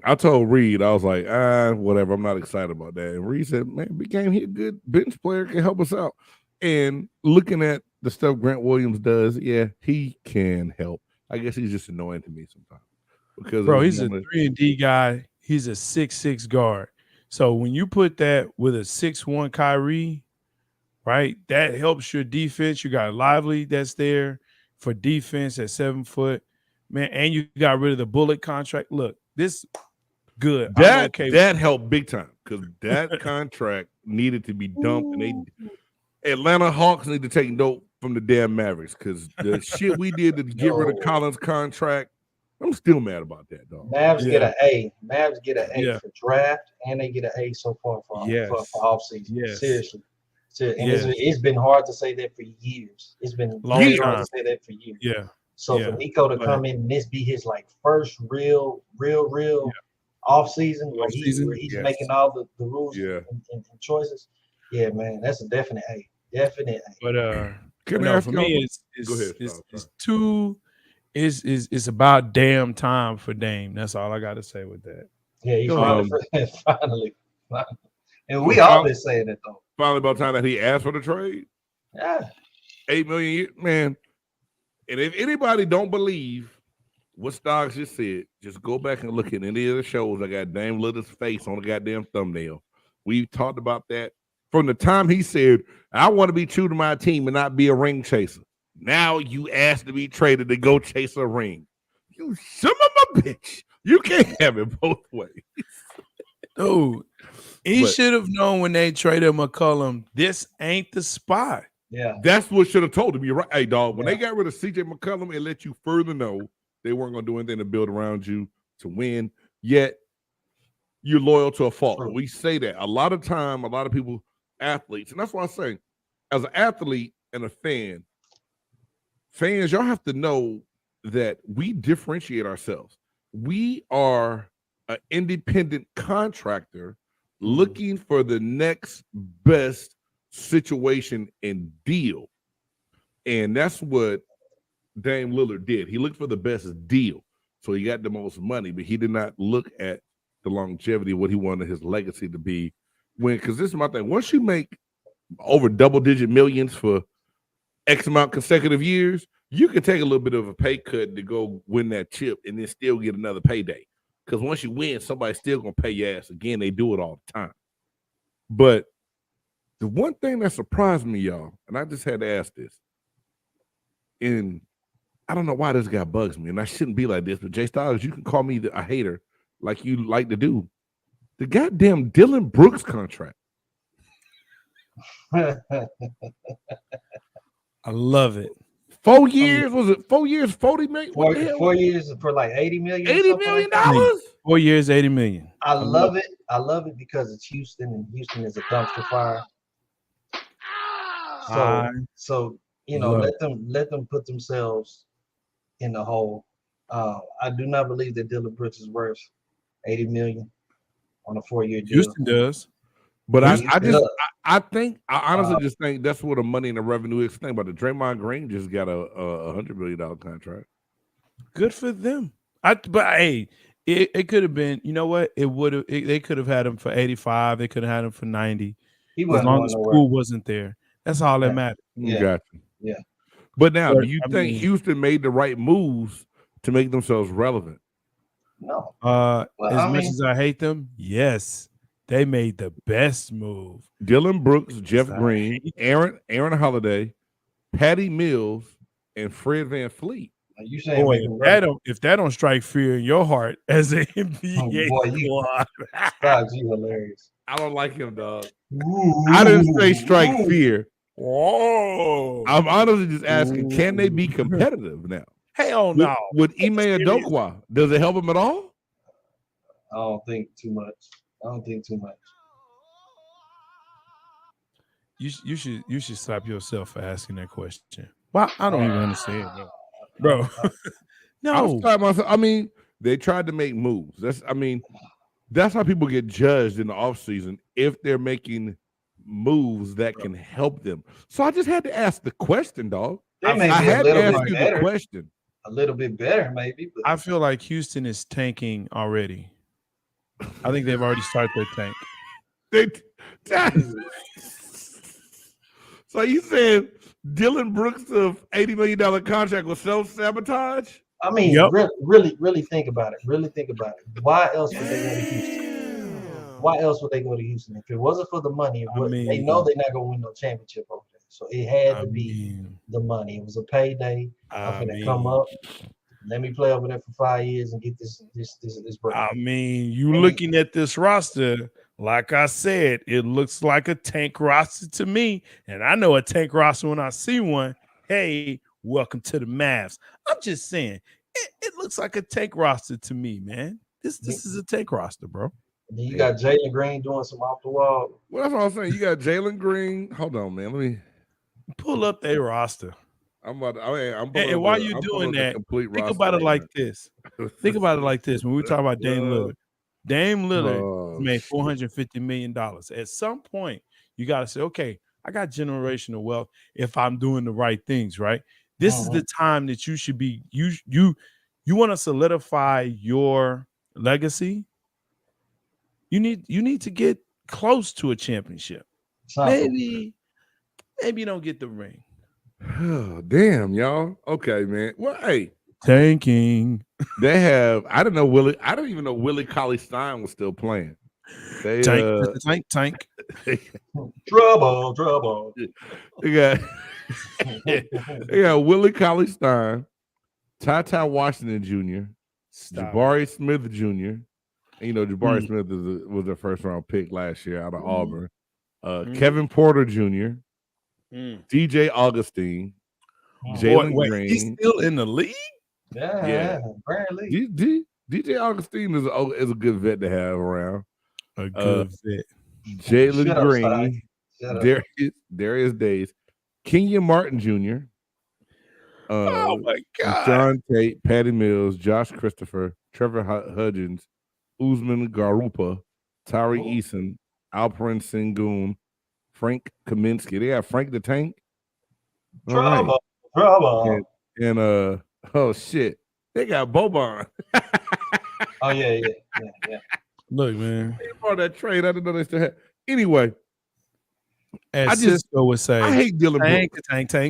I told Reed, I was like, whatever. I'm not excited about that. And Reed said, man, became he a good bench player, can help us out. And looking at the stuff Grant Williams does, yeah, he can help. I guess he's just annoying to me sometimes. Because he's a 3-and-D guy. He's a 6'6" guard. So when you put that with a 6'1" Kyrie, right, that helps your defense. You got Lively that's there for defense at 7 foot, man, and you got rid of the Bullet contract. Look, this good. That helped big time because that contract needed to be dumped, and Atlanta Hawks need to take note from the damn Mavericks because the shit we did to get rid of No. Collins' contract, I'm still mad about that, dog. Mavs Yeah. get an A. Mavs get an A Yeah. for draft, and they get an A so far for Yes. offseason. Yes. Seriously. And Yes. it's been hard to say that for years. It's been Long very time. hard to say that for years. Yeah. So Yeah. for Nico to But- come in and this be his like first real off season where he's Yes. making all the rules Yeah. and choices. Yeah, man, that's a definite A. Definite A. But Can you I know, ask for y'all- me, Go ahead, it's sorry. too. It's about damn time for Dame. That's all I got to say with that. Yeah, he Go finally. And we So all been saying it though. Finally, about time that he asked for the trade, Yeah. $8 million, man. And if anybody don't believe what Stocks just said, just go back and look at any of the shows that got Dame Lillard's face on the goddamn thumbnail. We talked about that from the time he said, "I want to be true to my team and not be a ring chaser." Now you asked to be traded to go chase a ring. You son of a bitch. You can't have it both ways. Dude, he But- should have known when they traded McCollum. This ain't the spot. Yeah. That's what should have told him. You're right. Hey, dog, when Yeah. they got rid of CJ McCollum, it let you further know they weren't going to do anything to build around you to win. Yet you're loyal to a fault. True. We say that a lot of time, a lot of people, athletes, and that's why I say, as an athlete and a fan, fans, y'all have to know that we differentiate ourselves. We are an independent contractor looking for the next best situation and deal. And that's what Dame Lillard did. He looked for the best deal. So he got the most money, but he did not look at the longevity of what he wanted his legacy to be. Because this is my thing. Once you make over double-digit millions for X amount consecutive years, you can take a little bit of a pay cut to go win that chip and then still get another payday. Because once you win, somebody's still going to pay your ass again. They do it all the time. But the one thing that surprised me, y'all, and I just had to ask this, and I don't know why this guy bugs me, and I shouldn't be like this, but J-Stogs, you can call me a hater like you like to do. The goddamn Dylan Brooks contract. I love it. 4 years? Was it 4 years, 40 million? What the hell? 4 years for like 80 million. or $80 something million? like that. 4 years, 80 million. I love it. I love it because it's Houston, and Houston is a dumpster fire. So you know, love let them put themselves in the hole. I do not believe that Dylan Brooks is worth 80 million on a 4-year deal. Houston does. But I Houston honestly just think that's where the money and the revenue is. Think about it. Draymond Green just got a $100 million contract. Good for them. But hey, it could have been. You know what? It would have. They could have had him for 85. They could have had him for 90. He As wasn't long going as nowhere. Poole wasn't there. That's all that Yeah. mattered. Yeah. Got you. Yeah. But now, But, do you I think mean- Houston made the right moves to make themselves relevant? No. As I much mean- as I hate them, yes, they made the best move. Dylan Brooks, Jeff I Green, Aaron Holiday, Patty Mills, and Fred VanVleet. You saying Boy, make him relevant. if that don't strike fear in your heart as an NBA boy, you- squad, Stocks, you hilarious. I don't like him, dog. I didn't say strike fear. whoa! I'm honestly just asking, can they be competitive now? Hell no. With Ime serious. Adokwa, does it help him at all? I don't think too much. You should slap yourself for asking that question. Well, I don't even understand, bro. I was No, trying myself. I mean, they tried to make moves. That's how people get judged in the offseason if they're making moves that can help them. So I just had to ask the question, dog. They may I be a had to little ask bit you the better. question. A little bit better, maybe. But I feel like Houston is tanking already. I think they've already started their tank. So you saying Dylan Brooks' $80 million contract was self-sabotage? I mean, Yep. really think about it. Really think about it. Why else would they go to Houston? Why else would they go to Houston? If it wasn't for the money, they know they're not gonna win no championship over there. So it had to be the money. It was a payday. I'm gonna come up. Let me play over there for 5 years and get this break. I mean, you looking at this roster, like I said, it looks like a tank roster to me. And I know a tank roster when I see one. hey, welcome to the Mavs. I'm just saying, it looks like a tank roster to me, man. This is a tank roster, bro. Then you got Jalen Green doing some off the wall. Well, that's what I'm saying. You got Jalen Green. Hold on, man. Let me pull up their roster. I'm about to, I'm and while you're doing that, think about it like this. Think about it like this. When we talk about Dame Lillard made $450 million. At some point, you got to say, okay, I got generational wealth if I'm doing the right things, right? This is the time that you should be, you want to solidify your legacy. You need to get close to a championship. Maybe you don't get the ring. Oh, damn, y'all. Okay, man. Well, hey. Tanking. They have, I don't even know Willie Cauley-Stein was still playing. They tank. Trouble. They got Willie Cauley-Stein, Ty Washington Jr., Jabari Smith Jr. And, you know, Jabari Smith was their first round pick last year out of Auburn. Kevin Porter Jr., DJ Augustine, Jalen Green. He's still in the league? Yeah. Apparently. DJ Augustine is a good vet to have around. A good vet. Jalen Green, Darius Days, Kenyon Martin Jr. Oh my God. John Tate, Patty Mills, Josh Christopher, Trevor Hudgens, Usman Garupa, Tari Eason, Alperen Sengun, Frank Kaminsky. They have Frank the Tank. Trouble. And oh shit, they got Boban. Oh yeah. Look, man, they brought that trade. I didn't know they still had. Anyway, as Cisco would say, I hate Dylan Brooks.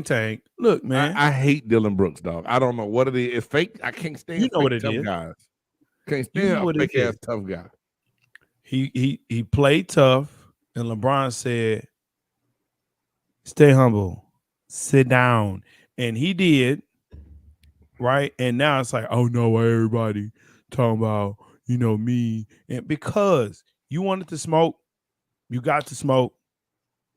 Tank. Look, man, I hate Dylan Brooks, dog. I don't know what it is. It's fake. I can't stand. You know what it tough is. Guys. Can't stand a fake ass tough guy. He played tough, and LeBron said, "Stay humble, sit down," and he did. Right. And now it's like, oh no, everybody talking about, you know, me. And because you wanted to smoke, you got to smoke,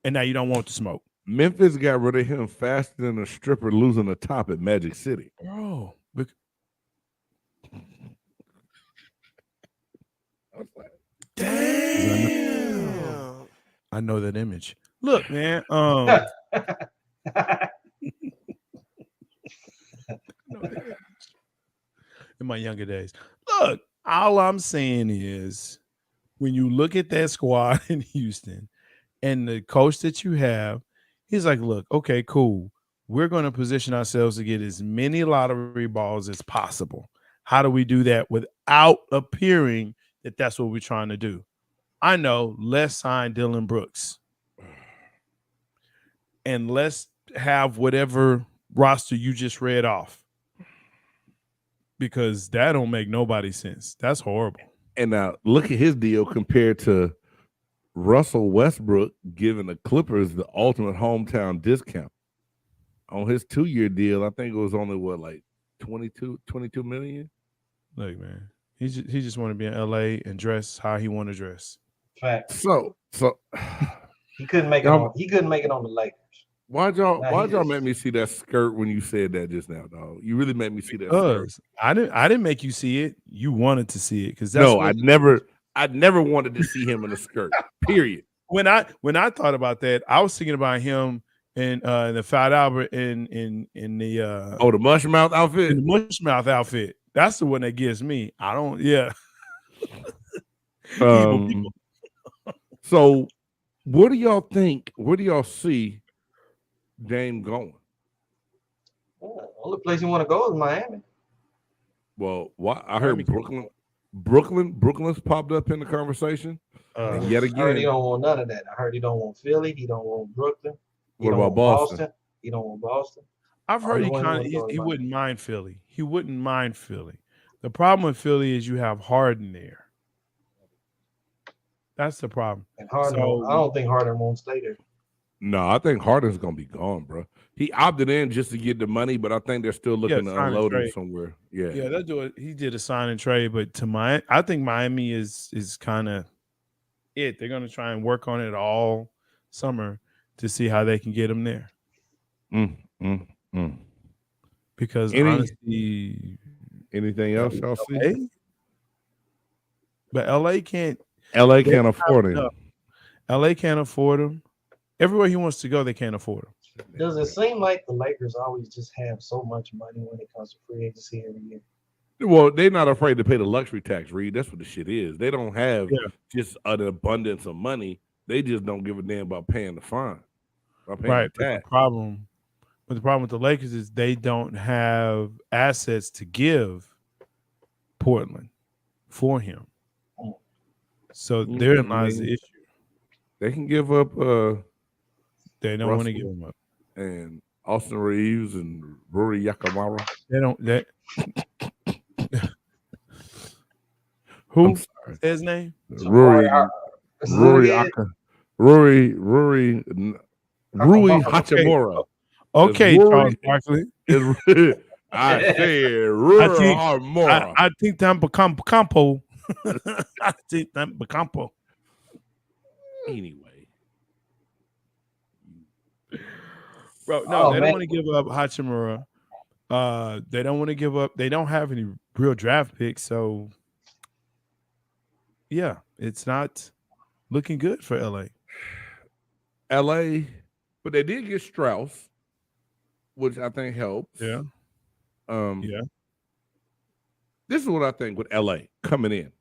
and now you don't want to smoke. Memphis got rid of him faster than a stripper losing a top at Magic City. Bro. Damn. I know that image. Look, man. In my younger days. Look, all I'm saying is when you look at that squad in Houston and the coach that you have, he's like, look, okay, cool. We're going to position ourselves to get as many lottery balls as possible. How do we do that without appearing that that's what we're trying to do? I know, let's sign Dylan Brooks. And let's have whatever roster you just read off. Because that don't make nobody sense. That's horrible. And now look at his deal compared to Russell Westbrook giving the Clippers the ultimate hometown discount. On his 2-year deal, I think it was only like 22 million. Look, man, he just want to be in LA and dress how he want to dress. Fact. So he couldn't make it on. He couldn't make it on the Lakers. Why'd y'all make me see that skirt when you said that just now, dog? You really made me see that skirt. I didn't make you see it. You wanted to see it because I never wanted to see him in a skirt. Period. When I thought about that, I was thinking about him in the Fat Albert in the the mush mouth outfit. In the mush mouth outfit. That's the one that gets me. I don't. Yeah. So, what do y'all think? Where do y'all see Dame going? Only place you want to go is Miami. Well, I heard Brooklyn's popped up in the conversation. And yet again, I heard he don't want none of that. I heard he don't want Philly. He don't want Brooklyn. What about Boston? He don't want Boston. I've heard he wouldn't mind Philly. He wouldn't mind Philly. The problem with Philly is you have Harden there. That's the problem. And Harden, I don't think Harden won't stay there. No, I think Harden's gonna be gone, bro. He opted in just to get the money, but I think they're still looking to unload him somewhere. Yeah, they'll do it. He did a sign and trade, but I think Miami is kind of it. They're gonna try and work on it all summer to see how they can get him there. Mm. because Any- honestly, Anything else y'all see? LA, but LA can't. LA they can't don't afford have him. enough. LA can't afford him. Everywhere he wants to go, they can't afford him. Does it seem like the Lakers always just have so much money when it comes to free agency every year? Well, they're not afraid to pay the luxury tax, Reed. That's what the shit is. They don't have Yeah. just an abundance of money. They just don't give a damn about paying the fine, about paying Right. the But tax. the problem with the Lakers is they don't have assets to give Portland for him. So therein lies the issue. They can give up They don't want to Russell. give him up. and Austin Reeves and Rory Yakamara. They don't. That I'm who? sorry. Say his name? Rory Hachimura. Okay, Rory- Charles Barkley. I said Rory I Hachimura. think that Campo. I think that Campo. Anyway, Bro, no, they don't man. want to give up Hachimura. They don't want to give up. They don't have any real draft picks, so yeah, it's not looking good for LA. LA, but they did get Strauss, which I think helps. Yeah. Yeah. This is what I think with LA coming in.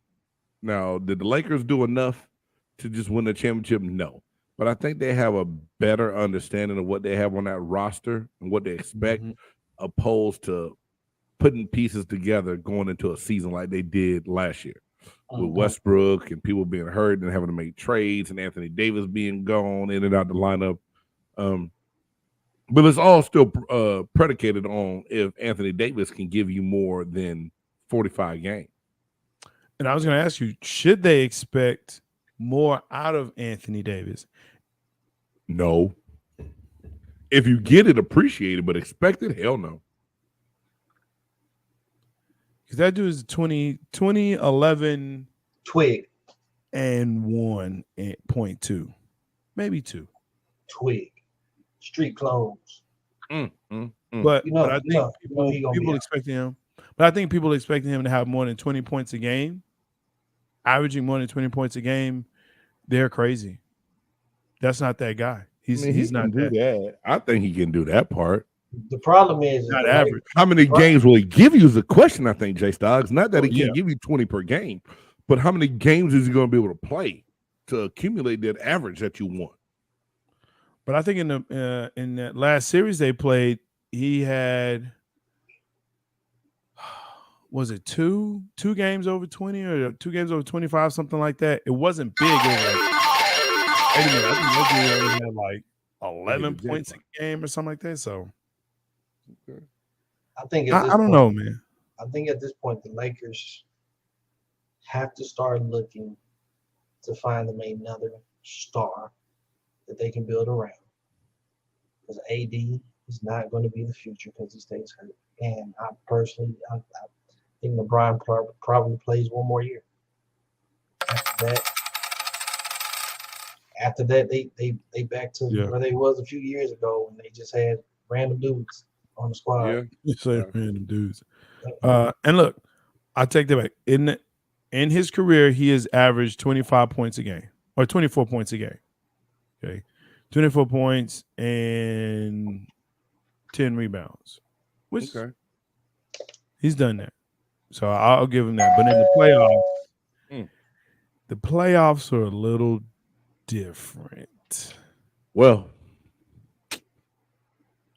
Now, did the Lakers do enough to just win the championship? No. But I think they have a better understanding of what they have on that roster and what they expect, opposed to putting pieces together going into a season like they did last year with Westbrook and people being hurt and having to make trades and Anthony Davis being gone in and out the lineup. But it's all still predicated on if Anthony Davis can give you more than 45 games. And I was going to ask you, should they expect more out of Anthony Davis? No. If you get it, appreciate it, but expect it, hell no. Because that dude is 2011 Twig. and 1.2, maybe 2. Twig. Street clothes. But, You know, but I you know, think you know he gonna people be expecting him. But I think people expecting him to have more than 20 points a game, averaging more than 20 points a game. They're crazy. That's not that guy. He's not that. I think he can do that part. The problem is Not the average. How many games will he give you is the question, I think, J-Stogs. Not that he Yeah. can give you 20 per game, but how many games is he going to be able to play to accumulate that average that you want? But I think in that last series they played, he had, was it two games over 20 or 2 games over 25, something like that. It wasn't big. It was like, wait a minute, I think that dude had like 11 points a game or something like that. So I think I don't know, man. I think at this point the Lakers have to start looking to find them another star that they can build around. Because AD is not going to be the future because he stays hurt. And I personally, I think LeBron probably plays one more year. After that, they back to where they was a few years ago when they just had random dudes on the squad. Yeah. You say random dudes. And look, I take that back. In his career, he has averaged 25 points a game or 24 points a game. Okay. 24 points and 10 rebounds. Which he's done that. So I'll give him that. But in the playoffs are a little different. Well,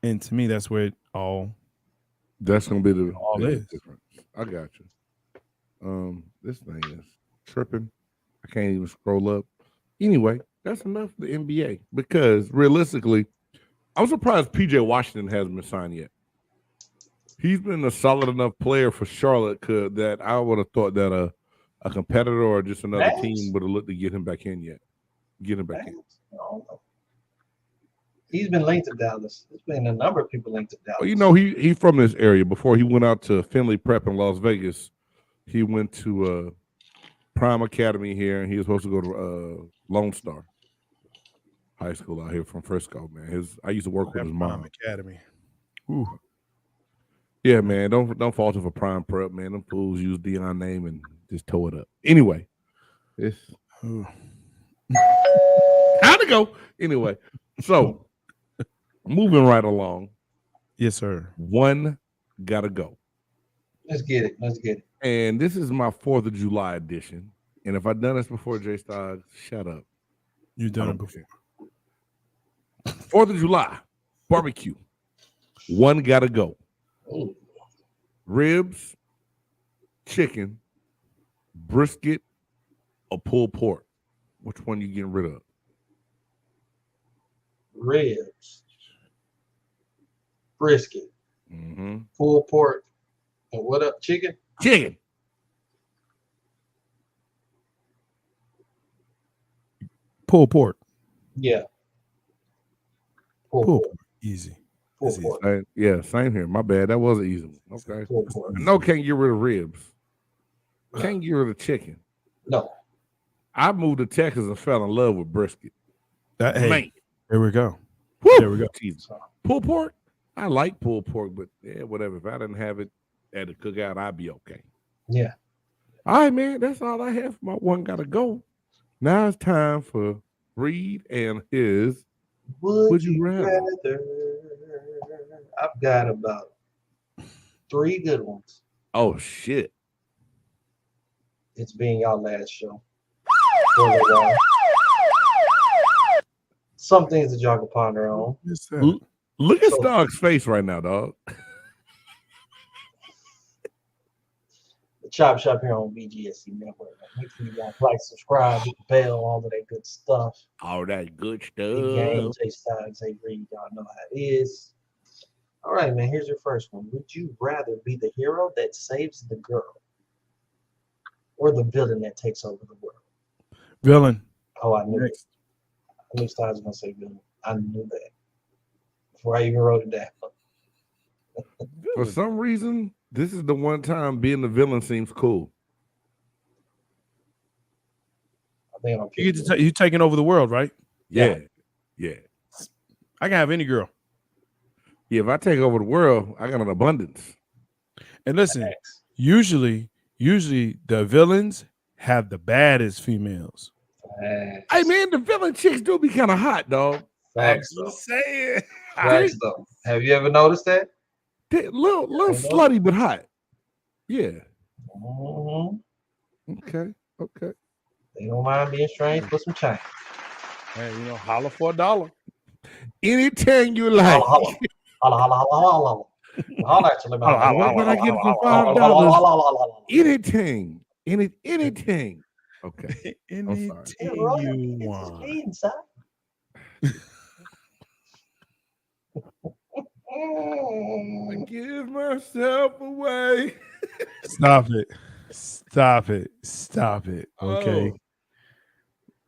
and to me, that's where that's going to be all is difference. I got you. This thing is tripping. I can't even scroll up. Anyway, that's enough for the NBA because realistically, I'm surprised PJ Washington hasn't been signed yet. He's been a solid enough player for Charlotte that I would have thought that a competitor or just another team would have looked to get him back in yet. Get him back in. He's been linked to Dallas. There's been a number of people linked to Dallas. Well, you know, he from this area. Before he went out to Finley Prep in Las Vegas, he went to Prime Academy here, and he was supposed to go to Lone Star High School out here from Frisco. Man, I used to work with his mom. Academy. Ooh. Yeah, man. Don't falter for prime prep, man. Them fools use Dion name and just tow it up. Anyway, it's Ooh. how'd it go? Anyway, so moving right along. Yes, sir. One gotta go. Let's get it. Let's get it. And this is my 4th of July edition. And if I've done this before, J-Stogs, shut up. You've done I it don't before. 4th of July, barbecue. One gotta go. Ooh. Ribs, chicken, brisket, or pulled pork. Which one you getting rid of? Ribs, brisket, Mm-hmm. pulled pork, and what up? Chicken. Chicken. Pulled pork. Yeah. Pulled Pulled pork. pork. Easy. Pulled That's pork. Yeah, same here. My bad. That was an easy one. Okay. Pulled pork. No, can't get rid of ribs. Can't get rid of chicken. No. I moved to Texas and fell in love with brisket. That, hey, Man. there we go. Woo! There we go. Jesus. Pulled pork? I like pulled pork, but yeah, whatever. If I didn't have it at the cookout, I'd be okay. Yeah. All right, man. That's all I have for my one gotta go. Now it's time for Reed and his Would you you rather? rather? I've got about 3 good ones. oh shit. It's being y'all last show. For a little while. Some things that y'all can ponder on. What's that? Look at So- Stog's face right now, dog. The Chop Shop here on BGSE Network. Make sure you guys like, subscribe, hit the bell, all of that good stuff. All that good Big game, stuff. J-Stogs A-Reed. Y'all know how it is. All right, man. Here's your first one. Would you rather be the hero that saves the girl or the villain that takes over the world? Villain. Oh, I knew it. Next. I knew Styles was gonna say villain. I knew that before I even wrote it down. For some reason, this is the one time being the villain seems cool. I think I'm You get to you taking over the world, right? Yeah. Yeah. I can have any girl. Yeah, if I take over the world, I got an abundance. And listen, usually the villains have the baddest females. Hey man, the villain chicks do be kind of hot, dog. Facts though. saying. Facts though. Have you ever noticed that? They little I know. slutty but hot. Yeah. Mhm. Okay. Okay. They don't mind being strange for some change. Hey, holler for $1. Anything you like. Holla, holla, holla, holla, holla, holla. Holla at you, let me Holla, holla, What can I get for $5? $5? Anything. Anything. Okay. Anything sorry. you want. I give myself away. Stop it. Stop it. Stop it. Okay. Oh.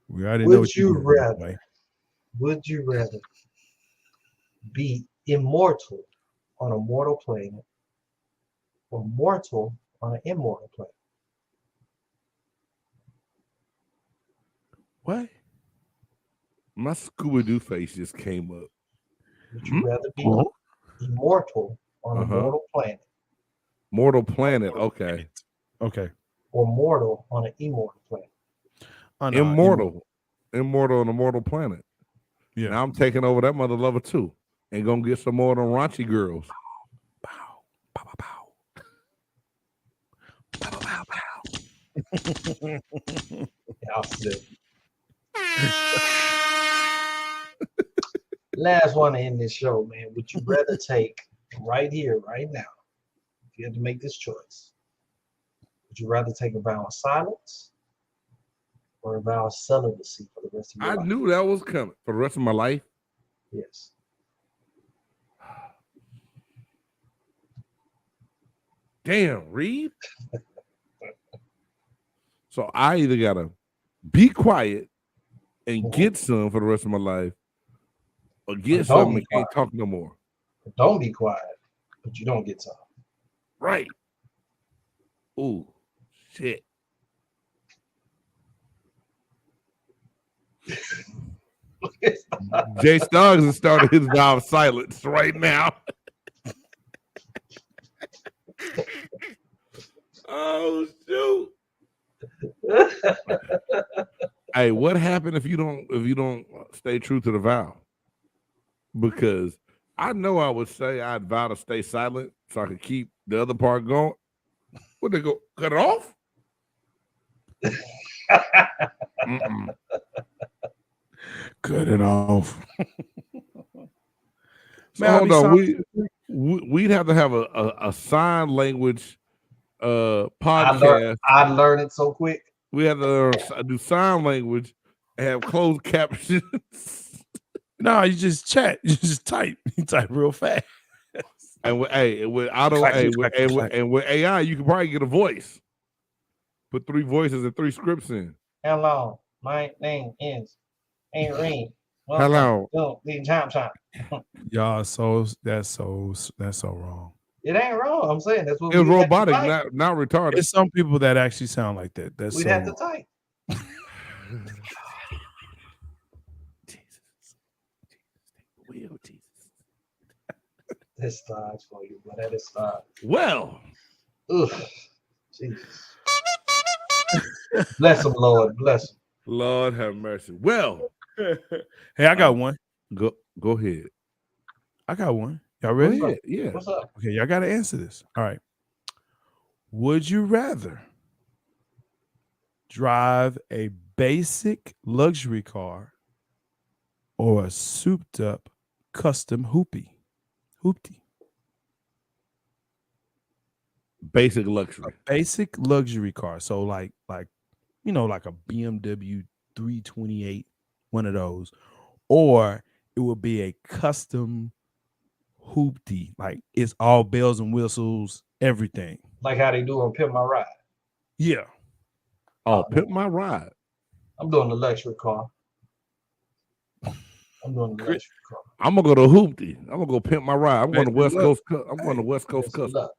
We already know Would what you doing, rather? boy. Would you rather be immortal on a mortal planet or mortal on an immortal planet? What? My Scooby-Doo face just came up. Would you rather be Uh-huh. immortal on a Uh-huh. mortal planet Mortal Planet. Okay. Okay. or mortal on an immortal planet? Oh, no, Immortal on a mortal planet. Yeah. Now I'm taking over that mother lover too. And gonna get some more of them raunchy girls. Pow, pow, pow, pow. Pow, pow, pow. Yeah, I'll do. Last one to end this show, man. Would you rather take right here, right now, if you had to make this choice, would you rather take a vow of silence or a vow of celibacy for the rest of your I life? knew that was coming for the rest of my life. Yes. Damn, Reed. So I either gotta be quiet and get some for the rest of my life, or get Don't some be and can't quiet. talk no more. Don't be quiet, but you don't get some. Right. Ooh, shit. J-Stogs has started his vow of silence right now. Oh shoot! Hey, what happened if you don't stay true to the vow? Because I know I would say I'd vow to stay silent so I could keep the other part going. Would they go cut it off? Mm-mm. Cut it off. So Man, hold on, we'd have to have a sign language podcast. I learned it so quick. We have to do sign language and have closed captions. No, you just chat. You just type. You type real fast. And with AI, you can probably get a voice. Put 3 voices and 3 scripts in. Hello, my name is A-Reed. Hello. The Chop Shop. Y'all, that's so wrong. It ain't wrong. I'm saying that's what It was we have to robotic, type. not retarded. There's some people that actually sound like that. That's We'd so have to wrong. type. Jesus. This starts for you, but that is start. Well, Ugh, Jesus. Bless him, Lord. Bless him. Lord have mercy. Well, Hey, I got one. go ahead. I got one. Y'all Go ready? ahead. Yeah. What's up? Okay, y'all got to answer this. All right. Would you rather drive a basic luxury car or a souped up custom hoopty? Basic luxury. Basic luxury car. So like you know, like a BMW 328, one of those, or it would be a custom hoopty, like it's all bells and whistles, everything. Like how they do on Pimp My Ride. Yeah. Oh, pimp my ride. I'm doing the luxury car. I'm doing the luxury car. I'm gonna go to Hoopty. I'm gonna go pimp my ride. I'm going to Basic West luck. Coast. I'm going to West Coast Basic Custom. Lux.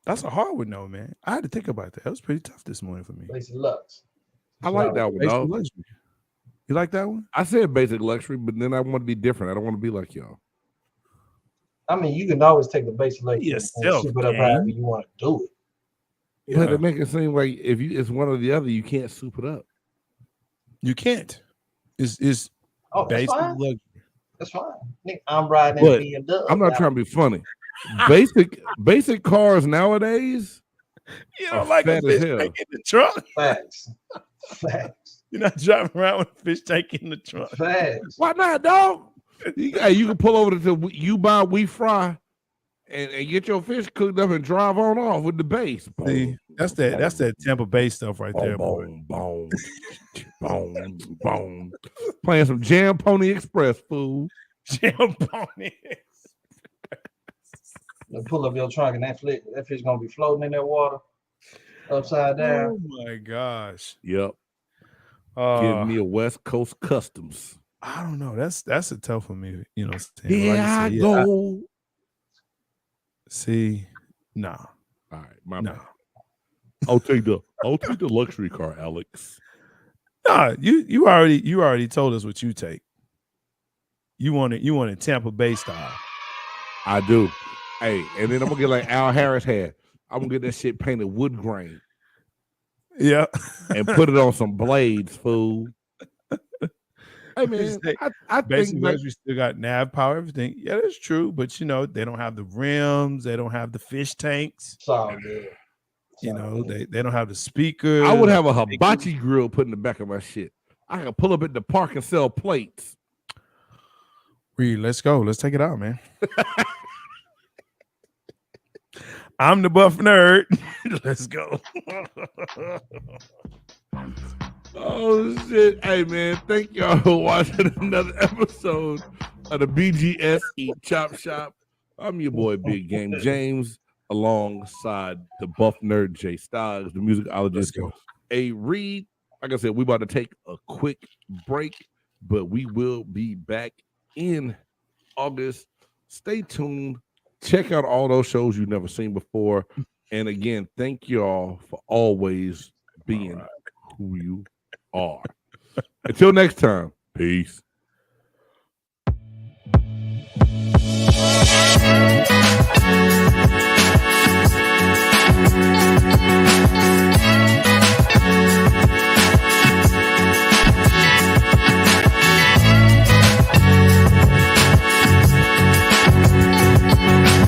That's a hard one, though, man. I had to think about that. That was pretty tough this morning for me. Basic Lux. I like that one, Basic dog. luxury. You like that one? I said basic luxury, but then I want to be different. I don't want to be like y'all. I mean, you can always take the basic luxury and Yourself, soup it up gang. however you want to do it. But Yeah. it make it seem like if it's one or the other, you can't soup it up. You can't. It's Oh, that's basic fine. luxury. That's fine. Nigga, I'm riding But in BMW. I'm not trying to be funny. Basic cars nowadays. You Are don't like a fat as fish hell. tank in the trunk. Facts. Facts. You're not driving around with a fish tank in the trunk. Facts. Why not, dog? You can pull over to you buy We Fry and get your fish cooked up and drive on off with the base. See, that's that Tampa Bay stuff right there, boy. Boom, boom, boom. Playing some Jam Pony Express, fool. Jam Pony. You pull up your trunk and that fish gonna be floating in that water upside down. Oh my gosh. Yep. Give me a West Coast Customs. I don't know. That's a tough one, me. You know, Here I go. See, nah. All right, my No. bad. I'll take the luxury car, Alex. Nah, you already told us what you take. You want it Tampa Bay style. I do. Hey, and then I'm gonna get like Al Harris had. I'm gonna get that shit painted wood grain Yeah. and put it on some blades, fool. Hey man, I think Basically, like, we still got nav power, everything. Yeah, that's true. But you know, they don't have the rims, they don't have the fish tanks. It's all good. You know, they don't have the speakers. I would have a hibachi grill put in the back of my shit. I can pull up at the park and sell plates. Reed, let's go. Let's take it out, man. I'm the buff nerd. Let's go. Oh shit. Hey man, thank y'all for watching another episode of the BGSE Chop Shop. I'm your boy Big Game James, alongside the buff nerd J-Stogs, the musicologist A-Reed. Like I said, we about to take a quick break, but we will be back in August. Stay tuned. Check out all those shows you've never seen before. And again, thank you all for always being who you are. Until next time, peace.